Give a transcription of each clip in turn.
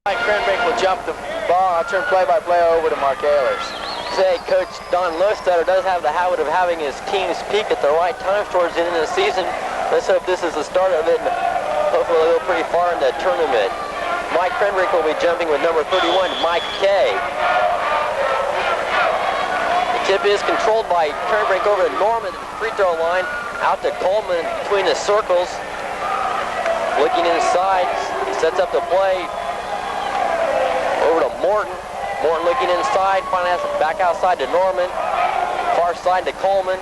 Mike Krenbrink will jump the ball. I'll turn play-by-play over to Mark Ehlers. Say, Coach Don Lostetter does have the habit of having his teams peak at the right time towards the end of the season. Let's hope this is the start of it, and hopefully they'll go pretty far in the tournament. Mike Krenbrink will be jumping with number 31, Mike Kay. The tip is controlled by Krenbrink over to Norman at the free throw line, out to Coleman between the circles. Looking inside, he sets up the play. Over to Morton. Morton looking inside, finally has it back outside to Norman. Far side to Coleman.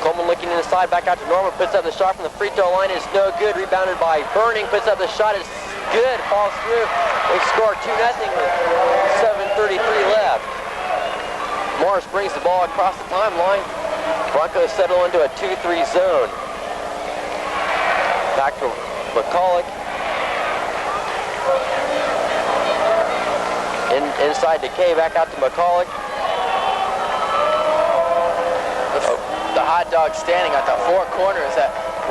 Coleman looking inside, back out to Norman, puts up the shot from the free throw line. It's no good, rebounded by Burning, puts up the shot, it's good, falls through. They score 2-0 with 7:33 left. Morris brings the ball across the timeline. Broncos settle into a 2-3 zone. Back to McCulloch. Inside to Kay, back out to McCulloch. The hot dog standing at the four corners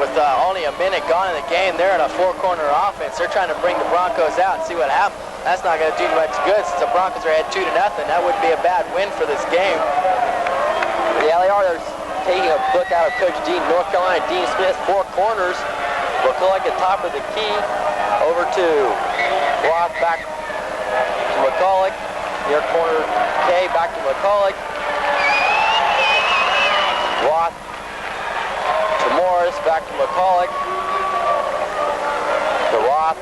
with only a minute gone in the game. They're in a four-corner offense. They're trying to bring the Broncos out and see what happens. That's not going to do much good since the Broncos are ahead 2-0. That wouldn't be a bad win for this game. Yeah, they are. They're taking a book out of Coach Dean, North Carolina. Dean Smith, four corners. McCulloch at top of the key. Over to Roth, back to McCulloch. Near corner Kay, back to McCulloch. Roth to Morris, back to McCulloch. To Roth.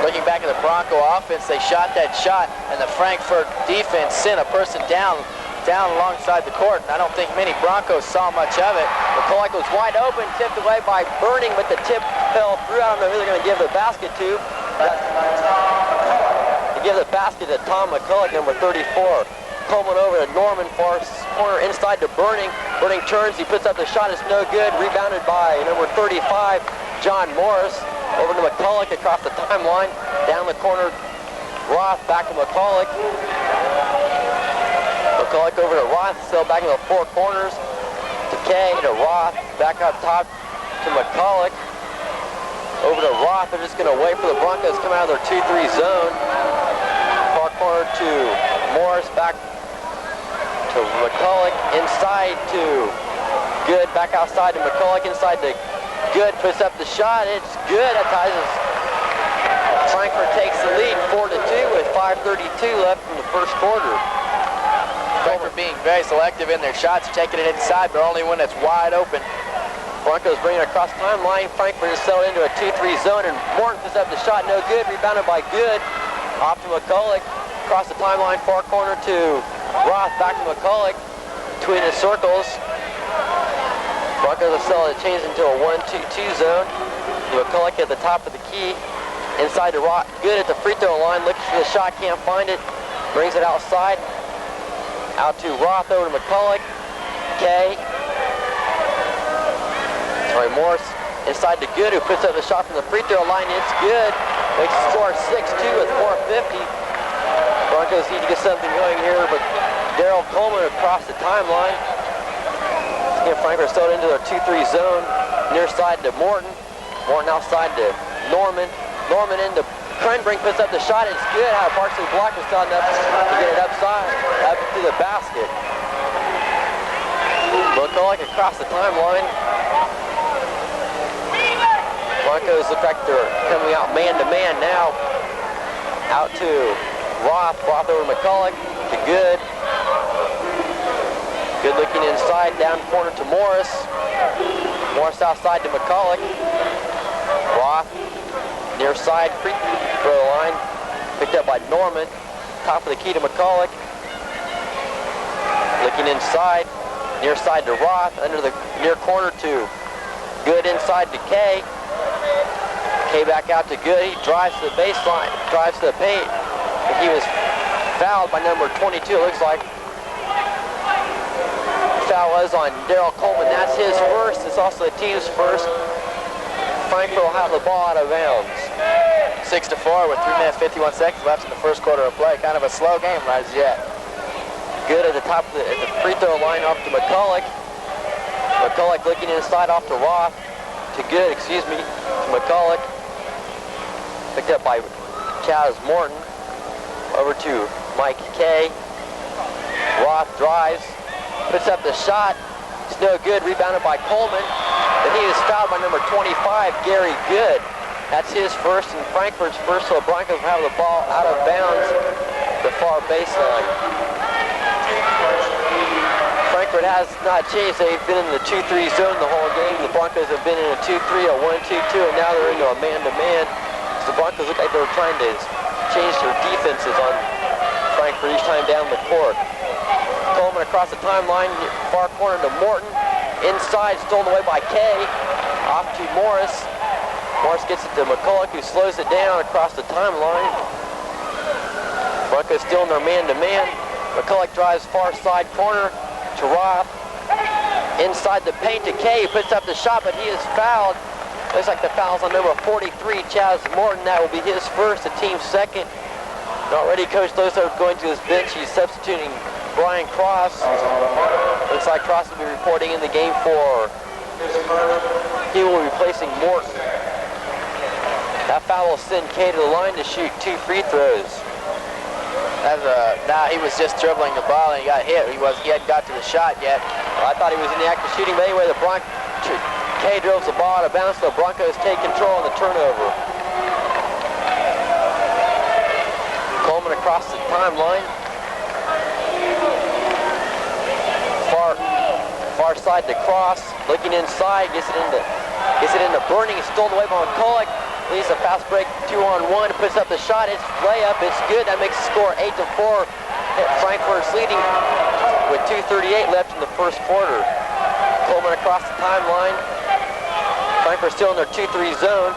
Looking back at the Bronco offense, they shot that shot, and the Frankfort defense sent a person down alongside the court, and I don't think many Broncos saw much of it. McCulloch was wide open, tipped away by Burning, but the tip fell through. I don't know who they're going to give the basket to. They give the basket to Tom McCulloch, number 34. Coleman over to Norman, far corner inside to Burning. Burning turns, he puts up the shot, it's no good. Rebounded by number 35, John Morris. Over to McCulloch across the timeline. Down the corner, Roth, back to McCulloch. McCulloch over to Roth, still back in the four corners. To Kay, to Roth, back up top to McCulloch. Over to Roth, they're just going to wait for the Broncos to come out of their 2-3 zone. Far corner to Morris, back to McCulloch, inside to Good, back outside to McCulloch, inside to Good, puts up the shot, it's good, that ties us. Frankfort takes the lead 4-2 with 5:32 left in the first quarter. Frankfort being very selective in their shots, taking it inside, but only when it's wide open. Broncos bringing it across the timeline. Frankfort is settled into a 2-3 zone, and Morton puts up the shot, no good, rebounded by Good. Off to McCulloch, across the timeline, far corner to Roth, back to McCulloch, between the circles. Broncos are settled, it changes into a 1-2-2 zone. McCulloch at the top of the key, inside to Roth, Good at the free throw line, looking for the shot, can't find it, brings it outside. Out to Roth, over to McCulloch, Kay. Morris inside to Good, who puts up the shot from the free throw line. It's good. They score 6-2 with 4:50. Broncos need to get something going here, but Daryl Coleman across the timeline. Again, Frankfort still into their 2-3 zone. Near side to Morton. Morton outside to Norman. Norman into Krenbrink, puts up the shot. It's good. How partially blocked, was still enough to get it upside, up to the basket. McCulloch across the timeline. Broncos look like they're coming out man-to-man now. Out to Roth, Roth over McCulloch, to Good. Good looking inside, down corner to Morris. Morris outside to McCulloch. Roth, near side, free throw line, picked up by Norman. Top of the key to McCulloch. Looking inside, near side to Roth, under the near corner to Good, inside to Kay. Kay back out to Good. He drives to the baseline, drives to the paint. But he was fouled by number 22, it looks like. The foul was on Daryl Coleman. That's his first. It's also the team's first. Frankfort will have the ball out of bounds. 6-4 with 3 minutes 51 seconds left in the first quarter of play. Kind of a slow game right as yet. Good at the top of the free throw line off to McCulloch. McCulloch looking inside off to Roth. To Good, excuse me, to McCulloch. picked up by Chaz Morton. Over to Mike Kay. Roth drives, puts up the shot. It's no good, rebounded by Coleman. But he is fouled by number 25, Gary Good. That's his first and Frankfort's first, so the Broncos have the ball out of bounds, the far baseline. Frankfort has not changed. They've been in the 2-3 zone the whole game. The Broncos have been in a 2-3, a 1-2-2, and now they're into a man-to-man. So the Broncos look like they're trying to change their defenses on Frankfort each time down the court. Coleman across the timeline, far corner to Morton. Inside, stolen away by Kay. Off to Morris. Morris gets it to McCulloch, who slows it down across the timeline. Broncos still in their man-to-man. McCulloch drives far side corner to Roth. Inside the paint to Kay, who puts up the shot, but he is fouled. Looks like the foul's on number 43, Chaz Morton. That will be his first, the team's second. Already Coach Loso going to his bench. He's substituting Brian Cross. Looks like Cross will be reporting in the game for, he will be replacing Morton. That foul will send Kay to the line to shoot 2 free throws. Now he was just dribbling the ball and he got hit. He hadn't got to the shot yet. Well, I thought he was in the act of shooting, but anyway, Kay drills the ball out of bounds, so the Broncos take control on the turnover. Coleman across the timeline. Far side to Cross, looking inside, gets it into Burning, stolen away by McCulloch. Leads a fast break, 2-on-1, puts up the shot, it's layup, it's good. That makes the score 8-4. Frankfort's leading with 2:38 left in the first quarter. Coleman across the timeline. Frankfort still in their 2-3 zone.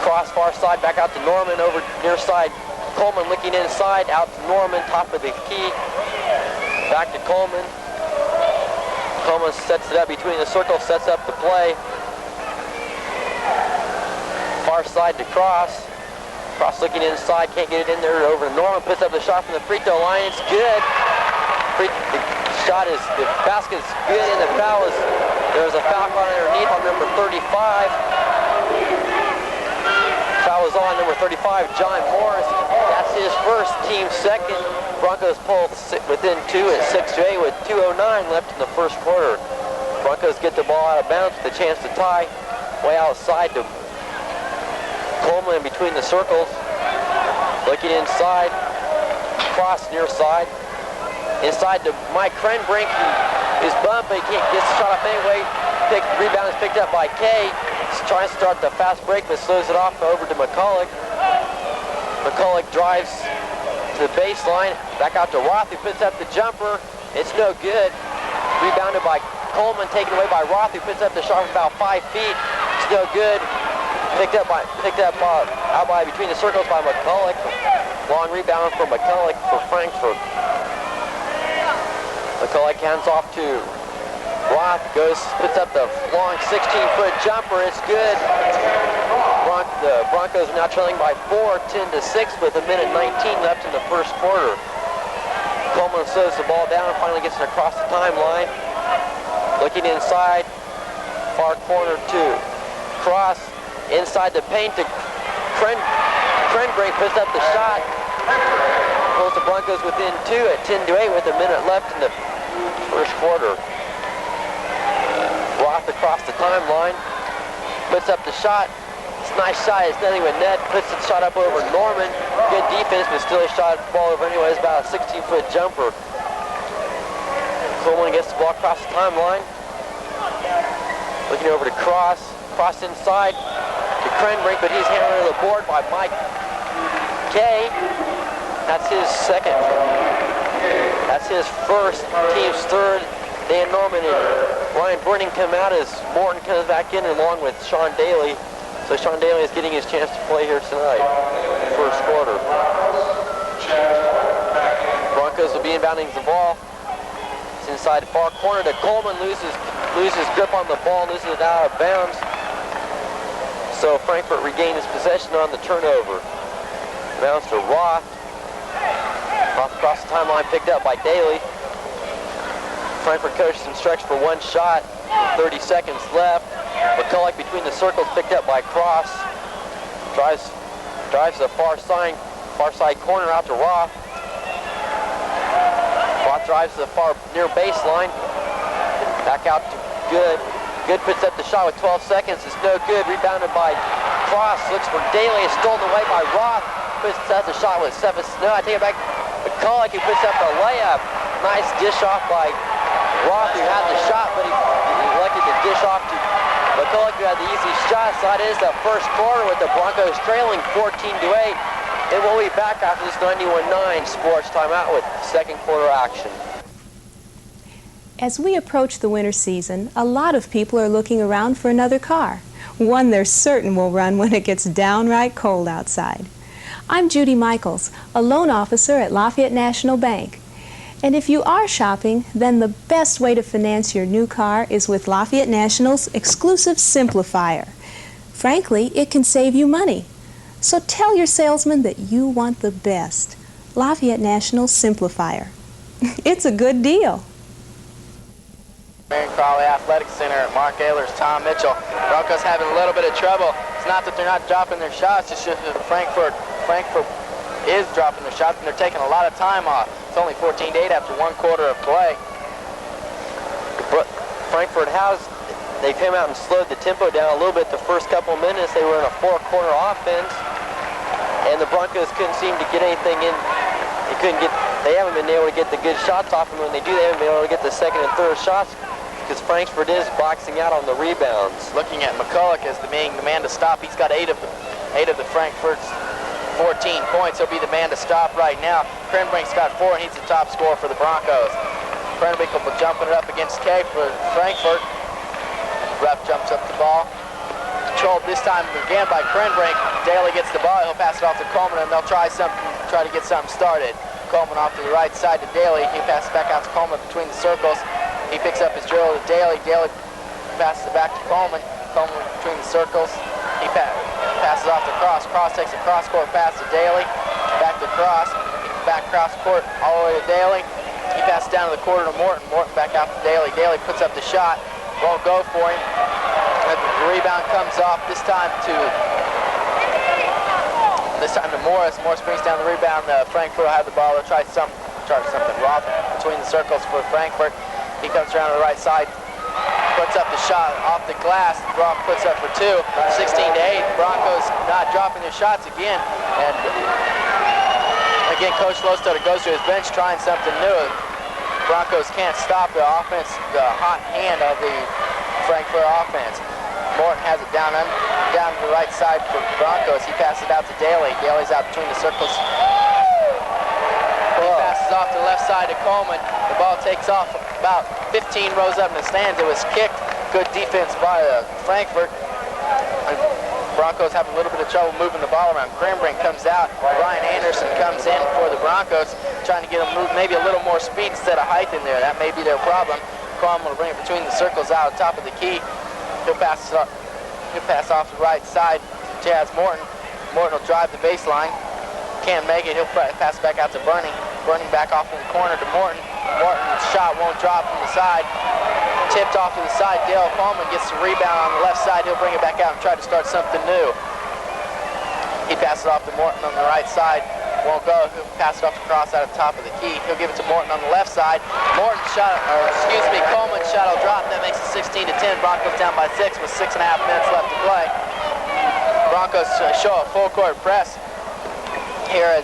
Cross far side, back out to Norman, over near side. Coleman looking inside, out to Norman, top of the key. Back to Coleman. Coleman sets it up between the circles, sets up the play. Far side to Cross. Cross looking inside, can't get it in there, over to Norman, puts up the shot from the free throw line, it's good. The basket's good, and the foul is, there's a foul call underneath on number 35. Foul is on number 35, John Morris. That's his first, team second. Broncos pull within 2 at 6-8 with 2:09 left in the first quarter. Broncos get the ball out of bounds with a chance to tie. Way outside to Coleman in between the circles. Looking inside. Cross near side. Inside to Mike Krenbrink. His bump, but he can't get the shot up anyway. Rebound is picked up by Kay. He's trying to start the fast break, but slows it off over to McCulloch. McCulloch drives to the baseline. Back out to Roth, who puts up the jumper. It's no good. Rebounded by Coleman, taken away by Roth, who puts up the shot from about 5 feet. It's no good. Picked up out by between the circles by McCulloch. Long rebound from McCulloch for Frankfort. McCulloch hands off to Roth, puts up the long 16-foot jumper. It's good. The Broncos are now trailing by 4, 10-6 with 1:19 left in the first quarter. Coleman slows the ball down and finally gets it across the timeline. Looking inside, far corner to Cross. Inside the paint to Krenbrink, puts up the shot. Pulls the Broncos within 2 at 10-8 with 1 minute left in the first quarter. Roth across the timeline, puts up the shot. It's a nice shot, it's nothing but net. Puts the shot up over Norman. Good defense, but still a shot the ball over anyway. It's about a 16-foot jumper. Coleman gets the ball across the timeline. Looking over to Cross. Cross inside to Krenbrink, but he's handled to the board by Mike Kay. That's his second. That's his first, team's third. Dan Norman and Ryan Burning come out as Morton comes back in along with Sean Daly. So Sean Daly is getting his chance to play here tonight, first quarter. Broncos will be inbounding the ball. It's inside the far corner to Coleman, loses grip on the ball, loses it out of bounds. So Frankfort regains possession on the turnover. Bounce to Roth. Roth across the timeline, picked up by Daly. Frankfort coaches instructs for 1 shot, 30 seconds left. McCulloch between the circles, picked up by Cross. drives the far side corner out to Roth. Roth drives the far near baseline. Back out to Good. Good puts up the shot with 12 seconds. It's no good. Rebounded by Cross. Looks for Daly. It's stolen away by Roth. Puts up the shot with 7. No, I take it back. McCulloch, who puts up the layup. Nice dish off by Roth, who had the shot, but he elected to dish off to McCulloch, who had the easy shot. So that is the first quarter with the Broncos trailing 14-8. And we'll be back after this 91-9 sports timeout with second quarter action. As we approach the winter season, a lot of people are looking around for another car, one they're certain will run when it gets downright cold outside. I'm Judy Michaels, a loan officer at Lafayette National Bank. And if you are shopping, then the best way to finance your new car is with Lafayette National's exclusive Simplifier. Frankly, it can save you money. So tell your salesman that you want the best. Lafayette National Simplifier. It's a good deal. Marion Crawley Athletic Center, Mark Ehlers, Tom Mitchell. Broncos having a little bit of trouble. It's not that they're not dropping their shots, it's just that Frankfort is dropping their shots and they're taking a lot of time off. It's only 14-8 after one quarter of play. Frankfort they came out and slowed the tempo down a little bit the first couple minutes. They were in a four-corner offense, and the Broncos couldn't seem to get anything in. They haven't been able to get the good shots off, and when they do, they haven't been able to get the second and third shots because Frankfort is boxing out on the rebounds. Looking at McCulloch as the man to stop. He's got 8 of the Frankfort's 14 points. He'll be the man to stop right now. Krenbrink's got 4, and he's the top scorer for the Broncos. Krenbrink will be jumping it up against K for Frankfort. Ref jumps up the ball. Controlled this time again by Krenbrink. Daly gets the ball. He'll pass it off to Coleman, and they'll try to get something started. Coleman off to the right side to Daly. He passes back out to Coleman between the circles. He picks up his dribble to Daly. Daly passes it back to Coleman. Coleman between the circles. He passes off to Cross. Cross takes a cross-court pass to Daly. Back to Cross. Back cross-court all the way to Daly. He passes down to the corner to Morton. Morton back out to Daly. Daly puts up the shot. Won't go for him. The rebound comes off this time to Morris. Morris brings down the rebound. Frankfort will have the ball. They'll try something. Roth between the circles for Frankfort. He comes around to the right side. Puts up the shot off the glass. Roth puts up for 2. 16-8. Broncos not dropping their shots again. And again, Coach Lostotter goes to his bench trying something new. Broncos can't stop the offense, the hot hand of the Frankfort offense. Morton has it down to the right side for Broncos. He passes it out to Daly. Daly's out between the circles. He passes off to the left side to Coleman. The ball takes off about 15 rows up in the stands. It was kicked. Good defense by Frankfort. Broncos have a little bit of trouble moving the ball around. Krenbrink comes out. Brian Anderson comes in for the Broncos, trying to get them move maybe a little more speed instead of height in there. That may be their problem. Coleman will bring it between the circles out top of the key. He'll pass off the right side to Jazz Morton. Morton will drive the baseline. Can't make it. He'll pass back out to Bernie. Bernie back off in the corner to Morton. Morton's shot won't drop from the side. Tipped off to the side. Dale Coleman gets the rebound on the left side. He'll bring it back out and try to start something new. He passes it off to Morton on the right side. Won't go. He'll pass it off to Cross out of the top of the key. He'll give it to Morton on the left side. Coleman's shot will drop. That makes it 16-10. Broncos down by 6 with 6.5 minutes left to play. Broncos show a full court press here as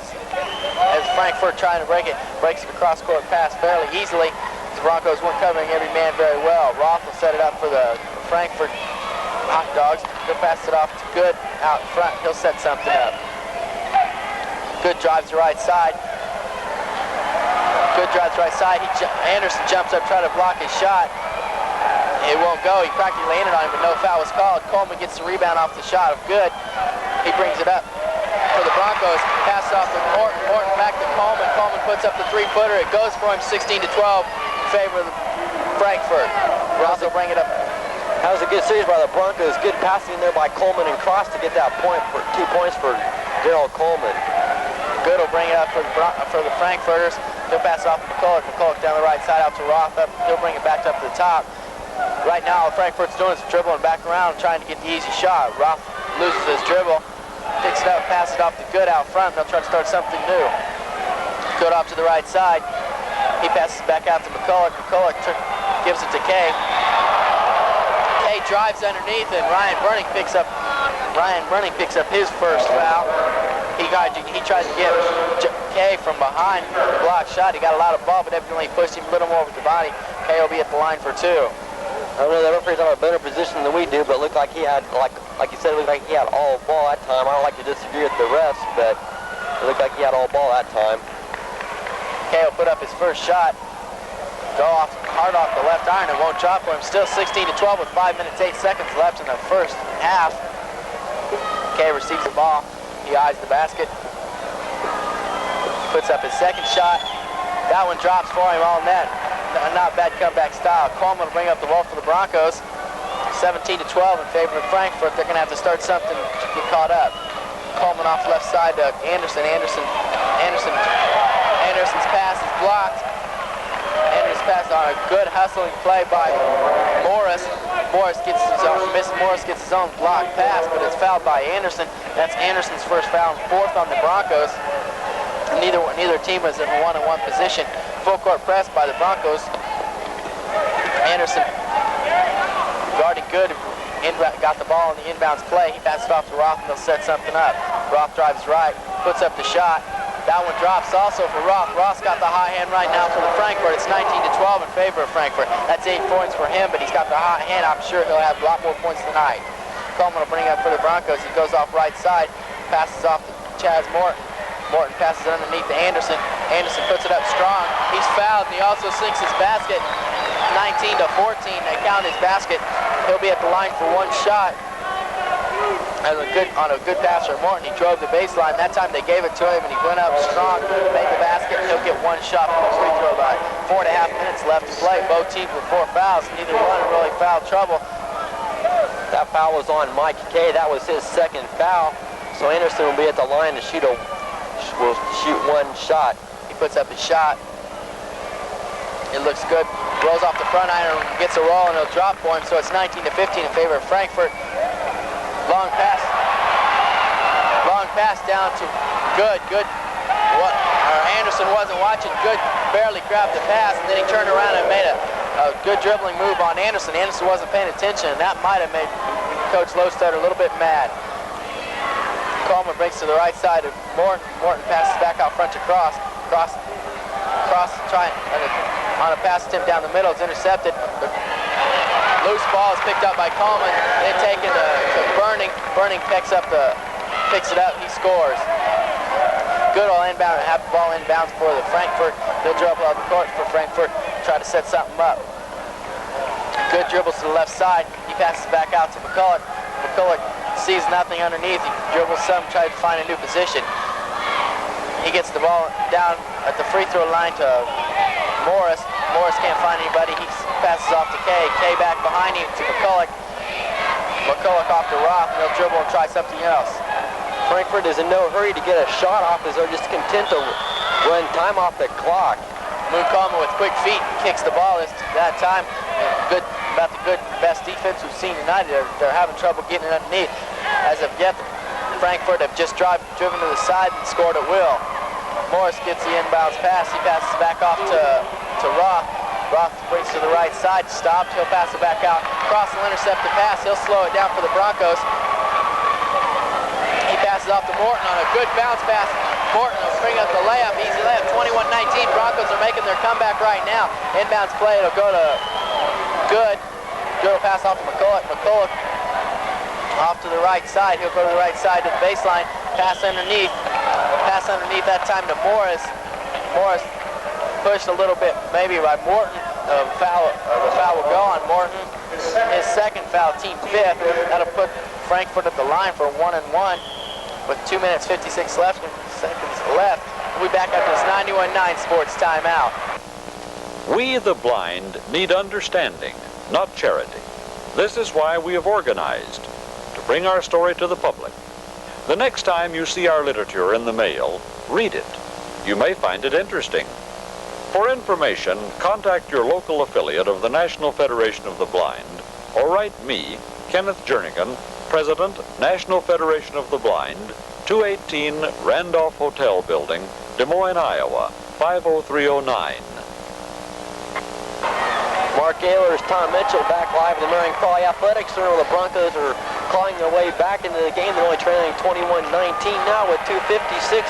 Frankfort trying to break it. Breaks the cross-court pass fairly easily. The Broncos weren't covering every man very well. Roth will set it up for the Frankfort Hot Dogs. He'll pass it off to Good out front. He'll set something up. Good drives the right side. Good drives the right side. Anderson jumps up, trying to block his shot. It won't go. He practically landed on him, but no foul was called. Coleman gets the rebound off the shot of Good. He brings it up for the Broncos. Pass off to Morton. Morton back to Coleman. Coleman puts up the 3-footer. It goes for him 16-12 in favor of Frankfort. Ross will bring it up. That was a good series by the Broncos. Good passing there by Coleman and Cross to get that point for 2 points for Daryl Coleman. Good will bring it up for the Frankfurters. He'll pass off to McCulloch. McCulloch down the right side out to Roth. He'll bring it back up to the top. Right now, all Frankfurt's doing is dribbling back around, trying to get the easy shot. Roth loses his dribble, picks pass it off to Good out front. They'll try to start something new. Good off to the right side. He passes back out to McCulloch. McCulloch gives it to Kay. Kay drives underneath, and Ryan Burning picks up his first foul. He tried to get Kay from behind the block shot. He got a lot of ball, but evidently pushed him a little more with the body. Kay will be at the line for 2. I don't know, the referee's on a better position than we do, but it looked like he had, like you said, it looked like he had all ball that time. I don't like to disagree with the refs, but it looked like he had all ball that time. Kay will put up his first shot. Go off hard off the left iron. It won't drop for him. Still 16-12 with 5 minutes, 8 seconds left in the first half. Kay receives the ball. He eyes the basket. Puts up his second shot. That one drops for him all net. Not bad comeback style. Coleman will bring up the ball for the Broncos. 17-12 in favor of Frankfort. They're going to have to start something to get caught up. Coleman off left side to Anderson. Anderson's pass is blocked. Anderson's pass on a good hustling play by Morris. Morris gets his own blocked pass, but it's fouled by Anderson. That's Anderson's first foul and 4th on the Broncos. Neither team was in a one-on-one position. Full court press by the Broncos. Anderson guarding Good. Got the ball in the inbounds play. He passes it off to Roth, and they'll set something up. Roth drives right, puts up the shot. That one drops also for Roth. Roth's got the high hand right now for the Frankfort. It's 19-12 in favor of Frankfort. That's 8 points for him, but he's got the high hand. I'm sure he'll have a lot more points tonight. Coleman will bring up for the Broncos. He goes off right side, passes off to Chaz Morton. Morton passes it underneath to Anderson. Anderson puts it up strong. He's fouled, and he also sinks his basket. 19-14, they count his basket. He'll be at the line for 1 shot. On a good pass from Morton, he drove the baseline. That time they gave it to him, and he went up strong, made the basket, and he'll get 1 shot from the free throw line. 4.5 minutes left to play. Both teams with 4 fouls. Neither one in really foul trouble. That foul was on Mike Kay. That was his second foul. So Anderson will be at the line to shoot 1 shot. He puts up his shot. It looks good. Rolls off the front iron, gets a roll, and he'll drop for him. So it's 19-15 in favor of Frankfort. Long pass down to Good. Anderson wasn't watching. Good barely grabbed the pass, and then he turned around and made a good dribbling move on Anderson. Anderson wasn't paying attention, and that might have made Coach Lowstead a little bit mad. Coleman breaks to the right side of Morton. Morton passes back out front to Cross, trying on a pass attempt down the middle. It's intercepted. The loose ball is picked up by Coleman. Then taken to Burning. Burning picks it up. He scores. Good all inbound, have the ball inbounds for the Frankfort. They'll dribble out the court for Frankfort, try to set something up. Good dribbles to the left side. He passes back out to McCulloch. McCulloch sees nothing underneath. He dribbles some, tries to find a new position. He gets the ball down at the free throw line to Morris. Morris can't find anybody. He passes off to Kay. Kay back behind him to McCulloch. McCulloch off to Roth, and they'll dribble and try something else. Frankfort is in no hurry to get a shot off, as they're just content to run time off the clock. Moon Coleman with quick feet kicks the ball that time. About the best defense we've seen tonight. They're having trouble getting it underneath. As of yet, Frankfort have just driven to the side and scored at will. Morris gets the inbounds pass. He passes back off to Roth. Roth brings to the right side, stopped. He'll pass it back out. Cross will intercept the pass. He'll slow it down for the Broncos. He passes off to Morton on a good bounce pass. Morton will bring up the layup, easy layup, 21-19. Broncos are making their comeback right now. Inbounds play, it'll go to Good. Good will pass off to McCulloch. McCulloch off to the right side. He'll go to the right side to the baseline. Pass underneath. Pass underneath that time to Morris. Morris pushed a little bit maybe by Morton. The foul will go on Morton. His second foul, team 5th. That'll put Frankfort at the line for 1-1 with 2 minutes 56 seconds left. We'll be back after this 91-9 sports timeout. We, the blind, need understanding, not charity. This is why we have organized, to bring our story to the public. The next time you see our literature in the mail, read it. You may find it interesting. For information, contact your local affiliate of the National Federation of the Blind, or write me, Kenneth Jernigan, President, National Federation of the Blind, 218 Randolph Hotel Building, Des Moines, Iowa, 50309. Mark Ehlers, Tom Mitchell back live in the Marion Crawley Athletics Center. The Broncos are clawing their way back into the game. They're only trailing 21-19 now with 2:56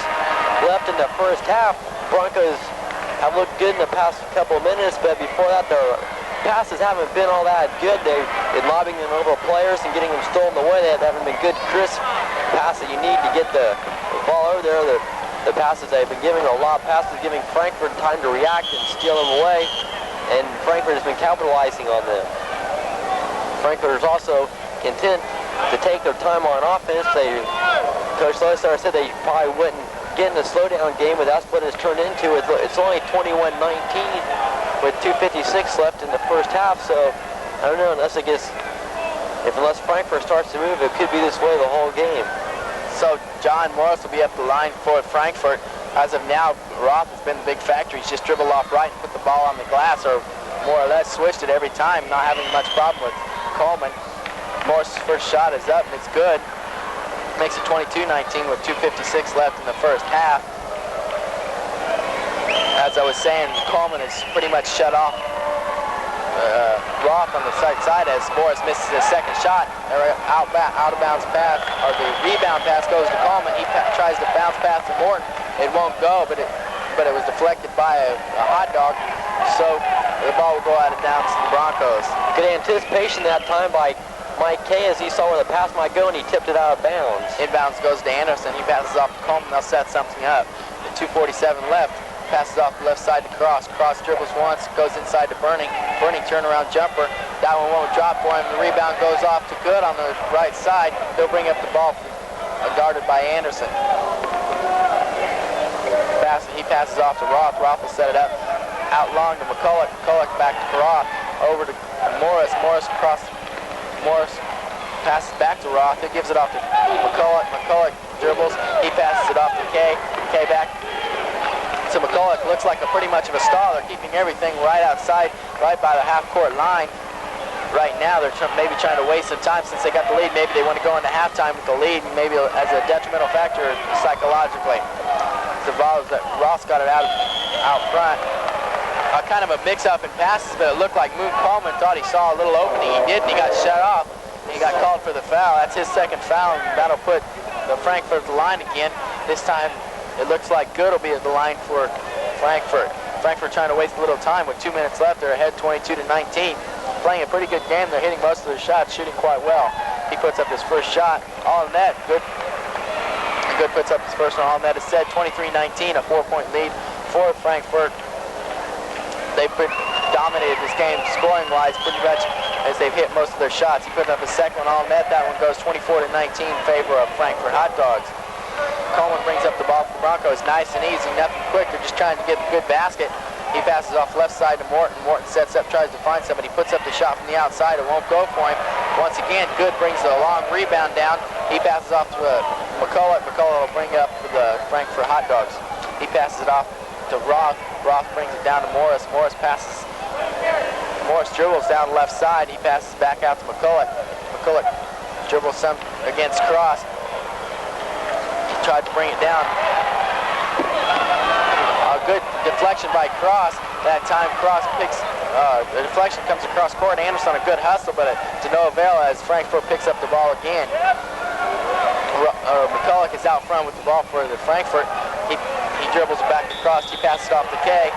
left in the first half. Broncos have looked good in the past couple of minutes, but before that, their passes haven't been all that good. They've been lobbing them over players and getting them stolen away. They haven't been good, crisp passes you need to get the ball over there. The passes they've been giving, a lot of passes, giving Frankfort time to react and steal them away, and Frankfort has been capitalizing on them. Frankfort is also content to take their time on offense. Coach Losar said they probably wouldn't get in a slowdown game, but that's what it's turned into. It's only 21-19 with 2:56 left in the first half, so I don't know, unless Frankfort starts to move, it could be this way the whole game. So John Morris will be up the line for Frankfort. As of now, Roth has been the big factor. He's just dribbled off right and put the ball on the glass, or more or less switched it every time, not having much problem with Coleman. Morris' first shot is up, and it's good. Makes it 22-19 with 2:56 left in the first half. As I was saying, Coleman is pretty much shut off Roth on the side as Morris misses his second shot. Out of bounds pass, or the rebound pass goes to Coleman. He tries to bounce pass to Morton. It won't go, but it was deflected by a hot dog. So the ball will go out of bounds to the Broncos. Good anticipation that time by Mike Kay as he saw where the pass might go, and he tipped it out of bounds. Inbounds goes to Anderson. He passes off to Coleman. They'll set something up. With 2:47 left. Passes off the left side to Cross. Cross dribbles once, goes inside to Burning. Burning turnaround jumper. That one won't drop for him. The rebound goes off to Good on the right side. They'll bring up the ball, guarded by Anderson. He passes off to Roth. Roth will set it up. Out long to McCulloch. McCulloch back to Roth. Over to Morris. Morris across. Morris passes back to Roth. He gives it off to McCulloch. McCulloch dribbles. He passes it off to Kay. Kay back to McCulloch. Looks like pretty much of a stall. They're keeping everything right outside, right by the half-court line. Right now, they're maybe trying to waste some time since they got the lead. Maybe they want to go into halftime with the lead, and maybe as a detrimental factor psychologically. So Ross got it out front. Kind of a mix-up in passes, but it looked like Moon Coleman thought he saw a little opening. He did, and he got shut off. He got called for the foul. That's his second foul, and that'll put the Frankfort at the line again. This time, it looks like Good will be at the line for Frankfort. Frankfort trying to waste a little time with 2 minutes left. They're ahead 22-19. Playing a pretty good game. They're hitting most of their shots, shooting quite well. He puts up his first shot. All net. Good puts up his first one. All net is set. 23-19, a 4-point lead for Frankfort. They've dominated this game scoring-wise pretty much as they've hit most of their shots. He put up his second one all net. That one goes 24-19 in favor of Frankfort Hot Dogs. Coleman brings up the ball for the Broncos. Nice and easy, nothing quick. They're just trying to get a good basket. He passes off left side to Morton. Morton sets up, tries to find somebody. Puts up the shot from the outside. It won't go for him. Once again, Good brings a long rebound down. He passes off to McCulloch. McCulloch will bring up for the Frankfort Hot Dogs. He passes it off to Roth. Roth brings it down to Morris. Morris passes. Morris dribbles down the left side. He passes back out to McCulloch. McCulloch dribbles some against Cross. Tried to bring it down. A good deflection by Cross. That time Cross picks, the deflection comes across court. Anderson a good hustle, but to no avail as Frankfort picks up the ball again. McCulloch is out front with the ball for the Frankfort. He dribbles it back across. He passes it off to Kay.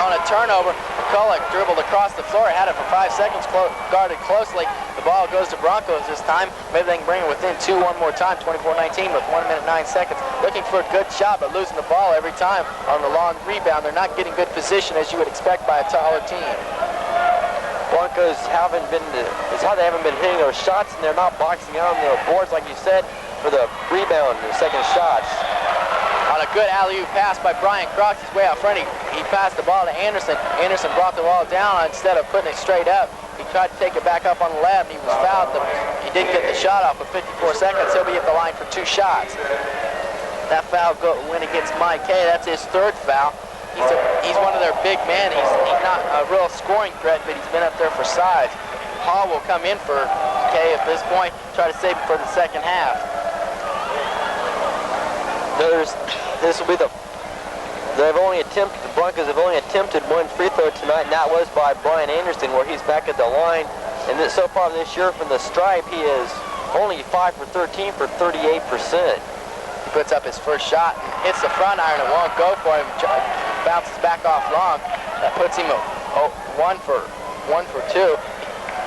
On a turnover, McCulloch dribbled across the floor. Had it for 5 seconds, guarded closely. The ball goes to Broncos this time. Maybe they can bring it within 2 one more time. 24-19 with 1 minute 9 seconds. Looking for a good shot, but losing the ball every time on the long rebound. They're not getting good position as you would expect by a taller team. Broncos haven't been hitting those shots, and they're not boxing out on the boards like you said for the rebound and second shots. On a good alley-oop pass by Brian Cross, he's way out front. He passed the ball to Anderson. Anderson brought the ball down instead of putting it straight up. He tried to take it back up on the left, and he was fouled. He didn't get the shot off with 54 seconds. He'll be at the line for 2 shots. That foul went against Mike Kay. That's his 3rd foul. He's one of their big men. He's not a real scoring threat, but he's been up there for size. Hall will come in for Kay at this point, try to save him for the second half. This will be the Broncos have only attempted one free throw tonight, and that was by Brian Anderson, where he's back at the line. And so far this year from the stripe, he is only 5 for 13 for 38%. He puts up his first shot and hits the front iron. It won't go for him. Bounces back off long. That puts him 1 for 2.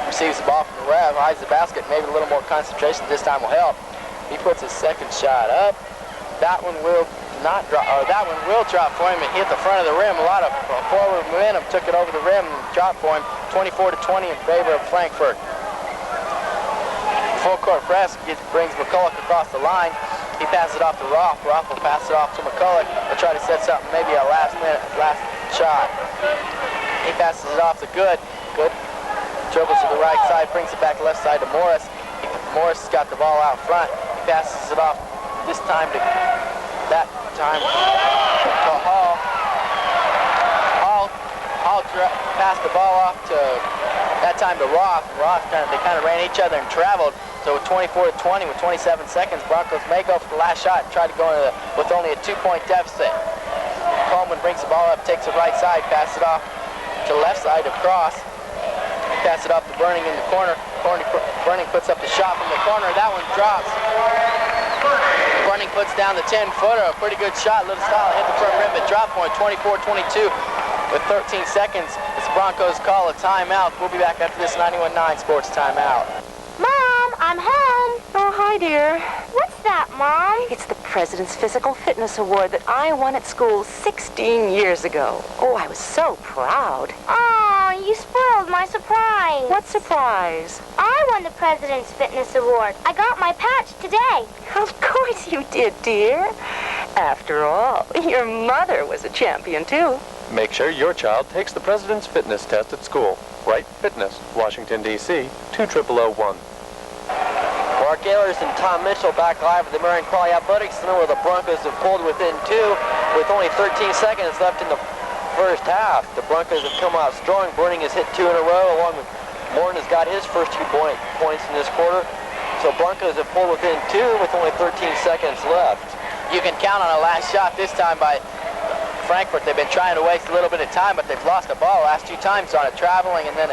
Receives the ball from the ref, hides the basket. Maybe a little more concentration this time will help. He puts his second shot up. That one will not drop, or that one will drop for him and hit the front of the rim. A lot of forward momentum took it over the rim and dropped for him. 24-20 in favor of Frankfort. Full court press brings McCulloch across the line. He passes it off to Roth. Roth will pass it off to McCulloch. He'll try to set something, maybe a last shot. He passes it off to Good. Good dribbles to the right side, brings it back left side to Morris. Morris has got the ball out front. He passes it off this time to Hall. Hall passed the ball off to Roth. Roth they kind of ran each other and traveled. So with 24-20 with 27 seconds, Broncos may go for the last shot and try to go into with only a 2-point deficit. Coleman brings the ball up, takes it right side, passes it off to left side to Cross. Pass it off to Burning in the corner. Burning puts up the shot from the corner. That one drops. Burning puts down the 10-footer. A pretty good shot. Little style hit the front rim, but drop point 24-22 with 13 seconds. The Broncos call a timeout. We'll be back after this 91.9 Sports Timeout. Mom, I'm home. Oh, hi, dear. What's that, Mom? It's the President's Physical Fitness Award that I won at school 16 years ago. Oh, I was so proud. Oh, you spoiled my surprise. What surprise? I won the President's Fitness Award. I got my patch today. Of course you did, dear. After all, your mother was a champion, too. Make sure your child takes the President's Fitness Test at school. Write Fitness, Washington, D.C., 20001. Mark Ehlers and Tom Mitchell back live at the Marion Crawley Athletic Center, where the Broncos have pulled within 2 with only 13 seconds left in the first half. The Broncos have come out strong. Burning has hit 2 in a row, along with Morton has got his first 2 points in this quarter. So Broncos have pulled within 2 with only 13 seconds left. You can count on a last shot this time by Frankfort. They've been trying to waste a little bit of time, but they've lost the ball last 2 times on it, traveling, and then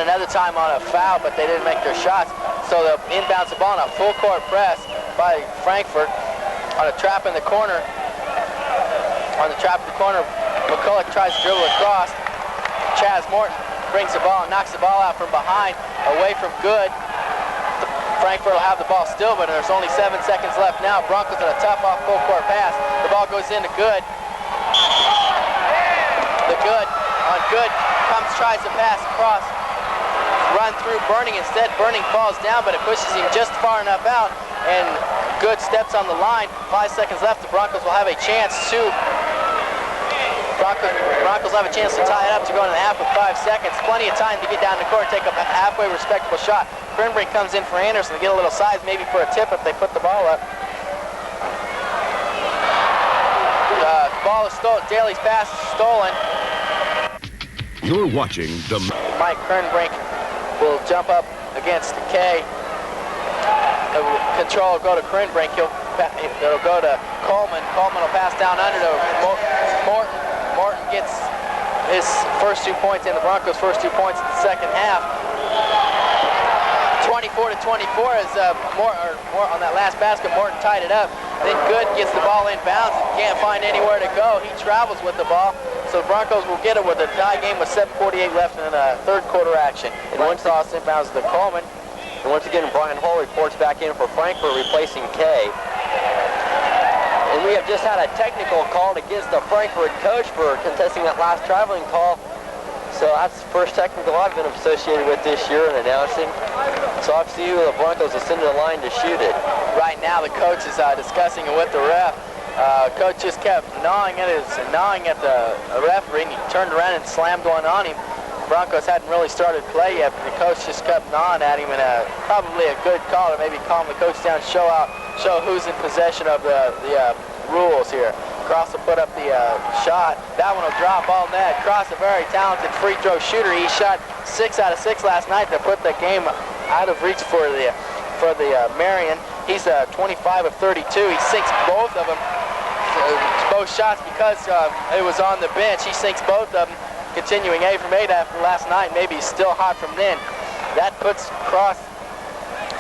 another time on a foul, but they didn't make their shots. So they'll inbounds the ball on a full court press by Frankfort on a trap in the corner. McCulloch tries to dribble across. Chaz Morton brings the ball and knocks the ball out from behind, away from Good. Frankfort will have the ball still, but there's only 7 seconds left now. Broncos on a tough off full court pass. The ball goes into Good. The Good on Good tries to pass across, run through Burning. Instead, Burning falls down, but it pushes him just far enough out, and Good steps on the line. 5 seconds left. The Broncos will have a chance to Broncos have a chance to tie it up to go into the half with 5 seconds. Plenty of time to get down the court, take a halfway respectable shot. Kernbrink comes in for Anderson to get a little size, maybe for a tip if they put the ball up. The ball is stolen. Daly's pass is stolen. You're watching the... Mike Kernbrink will jump up against Kay. Control will go to Kernbrink. It'll go to Coleman. Coleman will pass down under to Morton. Morton gets his first 2 points in the Broncos' first 2 points in the second half. 24-24 as on that last basket, Morton tied it up. Then Good gets the ball inbounds and can't find anywhere to go. He travels with the ball. So the Broncos will get it with a tie game with 7:48 left in the third quarter action. And one toss inbounds to Coleman. And once again, Brian Hall reports back in for Frankfort, replacing Kay. And we have just had a technical call against the Frankfort coach for contesting that last traveling call. So that's the first technical I've been associated with this year in announcing. So obviously the Broncos will send the line to shoot it. Right now the coach is discussing it with the ref. Coach just kept gnawing at the referee, and he turned around and slammed one on him. Broncos hadn't really started play yet, but the coach just kept gnawing at him, and probably a good call to maybe calm the coach down, show who's in possession of the rules here. Cross will put up the shot. That one will drop all net. Cross, a very talented free throw shooter. He shot 6 out of 6 last night to put the game out of reach for the Marion. He's 25 of 32. He sinks both of them. Both shots because it was on the bench. He sinks both of them. Continuing 8 from 8 after last night. Maybe he's still hot from then. That puts Cross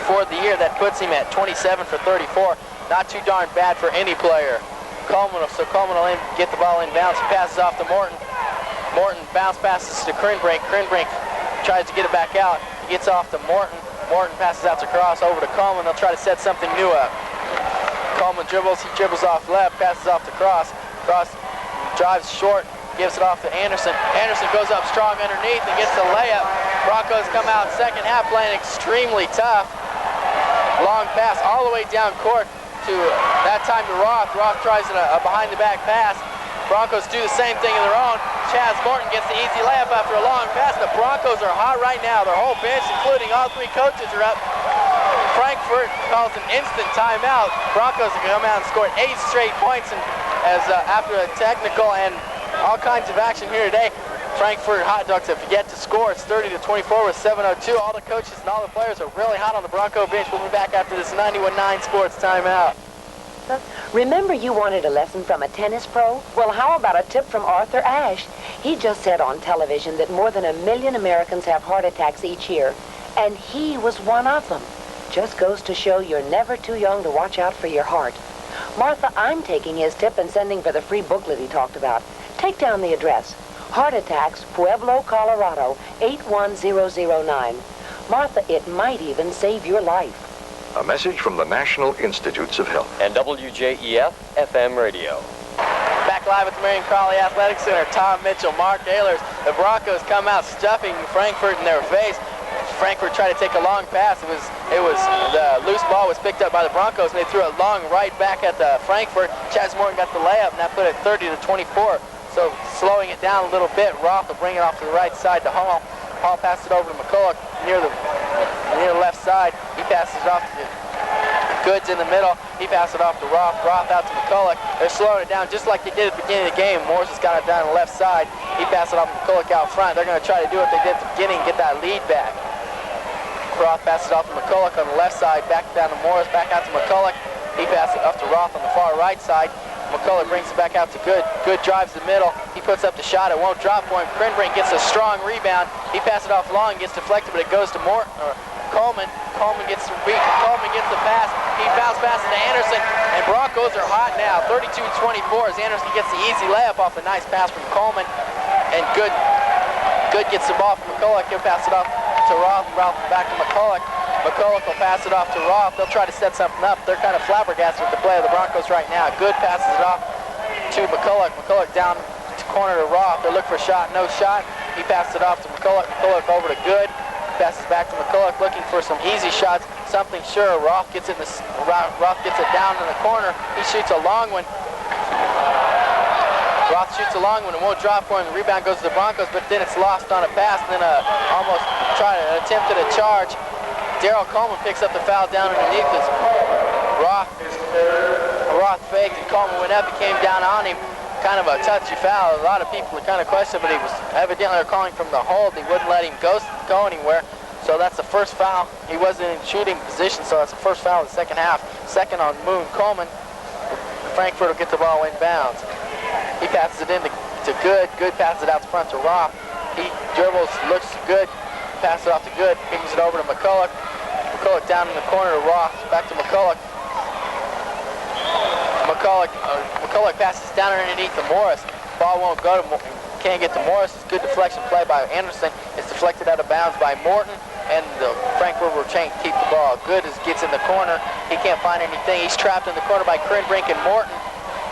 for the year. That puts him at 27 for 34. Not too darn bad for any player. Coleman will get the ball inbounds. He passes off to Morton. Morton bounce passes to Krenbrink. Krenbrink tries to get it back out. He gets off to Morton. Morton passes out to Cross over to Coleman. They'll try to set something new up. Coleman dribbles. He dribbles off left. Passes off to Cross. Cross drives short. Gives it off to Anderson. Anderson goes up strong underneath and gets the layup. Broncos come out second half playing extremely tough. Long pass all the way down court to, that time to Roth. Roth tries a behind-the-back pass. Broncos do the same thing of their own. Chaz Morton gets the easy layup after a long pass. The Broncos are hot right now. Their whole bench, including all 3 coaches, are up. Frankfort calls an instant timeout. Broncos have come out and scored 8 straight points after a technical and all kinds of action here today. Frankfort Hot Dogs have yet to score. It's 30-24 with 7:02. All the coaches and all the players are really hot on the Bronco bench. We'll be back after this 91-9 sports timeout. Remember you wanted a lesson from a tennis pro? Well, how about a tip from Arthur Ashe? He just said on television that more than 1 million Americans have heart attacks each year, and he was one of them. Just goes to show you're never too young to watch out for your heart. Martha, I'm taking his tip and sending for the free booklet he talked about. Take down the address. Heart Attacks, Pueblo, Colorado, 81009. Martha, it might even save your life. A message from the National Institutes of Health. And WJEF FM radio. Back live at the Marion Crowley Athletic Center. Tom Mitchell, Mark Ehlers. The Broncos come out stuffing Frankfort in their face. Frankfort tried to take a long pass. It was the loose ball was picked up by the Broncos, and they threw it long right back at the Frankfort. Chaz Morton got the layup, and that put it 30-24. So slowing it down a little bit, Roth will bring it off to the right side to Hall. Hall passed it over to McCulloch near the left side. He passes it off to Goods in the middle. He passed it off to Roth. Roth out to McCulloch. They're slowing it down just like they did at the beginning of the game. Morris has got it down the left side. He passed it off to McCulloch out front. They're going to try to do what they did at the beginning and get that lead back. Roth passes it off to McCulloch on the left side, back down to Morris, back out to McCulloch. He passes it off to Roth on the far right side. McCulloch brings it back out to Good. Good drives the middle. He puts up the shot. It won't drop for him. Krenbrink gets a strong rebound. He passes it off long, gets deflected, but it goes to Coleman. Coleman gets the beat. Coleman gets the pass. He bounce passes to Anderson, and Broncos are hot now. 32-24 as Anderson gets the easy layup off the nice pass from Coleman, and Good gets the ball from McCulloch. He'll pass it off to Roth. Roth back to McCulloch. McCulloch will pass it off to Roth. They'll try to set something up. They're kind of flabbergasted with the play of the Broncos right now. Good passes it off to McCulloch. McCulloch down to corner to Roth. They look for a shot. No shot. He passed it off to McCulloch. McCulloch over to Good. Passes back to McCulloch looking for some easy shots. Something sure. Roth gets it down in the corner. He shoots a long one. Roth shoots a long one. It won't drop for him. The rebound goes to the Broncos, but then it's lost on a pass. And then almost attempted a charge. Daryl Coleman picks up the foul down underneath as Roth faked and Coleman went up and came down on him. Kind of a touchy foul. A lot of people are kind of questioning, but he was evidently calling from the hold. He wouldn't let him go anywhere. So that's the first foul. He wasn't in shooting position, so that's the first foul of the second half. Second on Moon Coleman. Frankfort will get the ball inbounds. He passes it in to Good. Good passes it out front to Roth. He dribbles, looks Good. Passes it off to Good. Brings it over to McCulloch. McCulloch down in the corner to Roth. Back to McCulloch. McCulloch passes down underneath to Morris. Ball won't go to can't get to Morris. It's good deflection play by Anderson. It's deflected out of bounds by Morton, and the Frankfort will keep the ball. Good gets in the corner. He can't find anything. He's trapped in the corner by Krenbrink and Morton.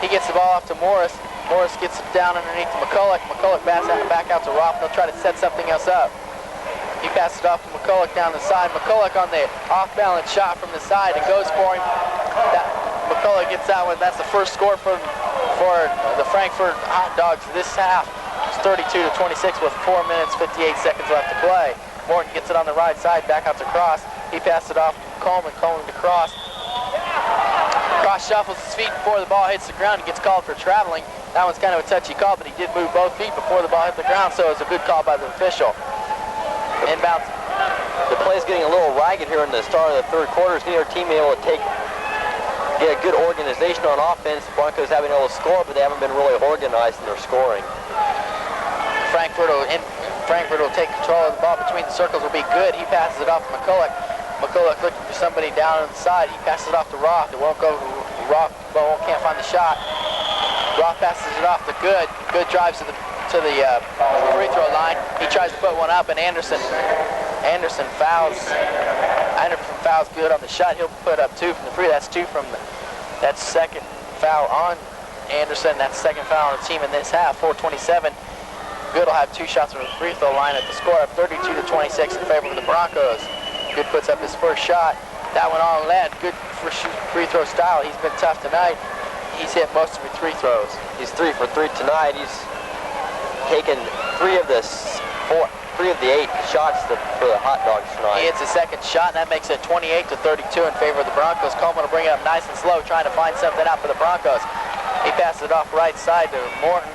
He gets the ball off to Morris. Morris gets it down underneath to McCulloch. McCulloch back out to Roth. They'll try to set something else up. He passes it off to McCulloch down the side. McCulloch on the off-balance shot from the side. It goes for him. McCulloch gets that one. That's the first score for the Frankfort Hot Dogs this half. It's 32-26 with 4 minutes, 58 seconds left to play. Morton gets it on the right side, back out to Cross. He passes it off to Coleman. Coleman to Cross. Cross shuffles his feet before the ball hits the ground. He gets called for traveling. That one's kind of a touchy call, but he did move both feet before the ball hit the ground, so it was a good call by the official. Inbounds. The play's getting a little ragged here in the start of the third quarter. Neither team able to take get a good organization on offense. Broncos haven't been able to score, but they haven't been really organized in their scoring. Frankfort will take control of the ball between the circles, will be good. He passes it off to McCulloch. McCulloch looking for somebody down on the side. He passes it off to Roth. It won't go. Roth can't find the shot. Roth passes it off to Good. Good drives to the free throw line. He tries to put one up, and Anderson fouls. Anderson fouls Good on the shot. He'll put up 2 from the free. That's 2 from that's second foul on Anderson. That's second foul on the team in this half. 4:27. Good will have 2 shots from the free throw line at the score of 32-26 in favor of the Broncos. Good puts up his first shot. That one on lead. Good for free throw style. He's been tough tonight. He's hit most of his free throws. He's 3 for 3 tonight. He's taken 3 of the 8 shots for the Hot Dogs tonight. He hits his second shot, and that makes it 28-32 in favor of the Broncos. Coleman will bring it up nice and slow, trying to find something out for the Broncos. He passes it off right side to Morton.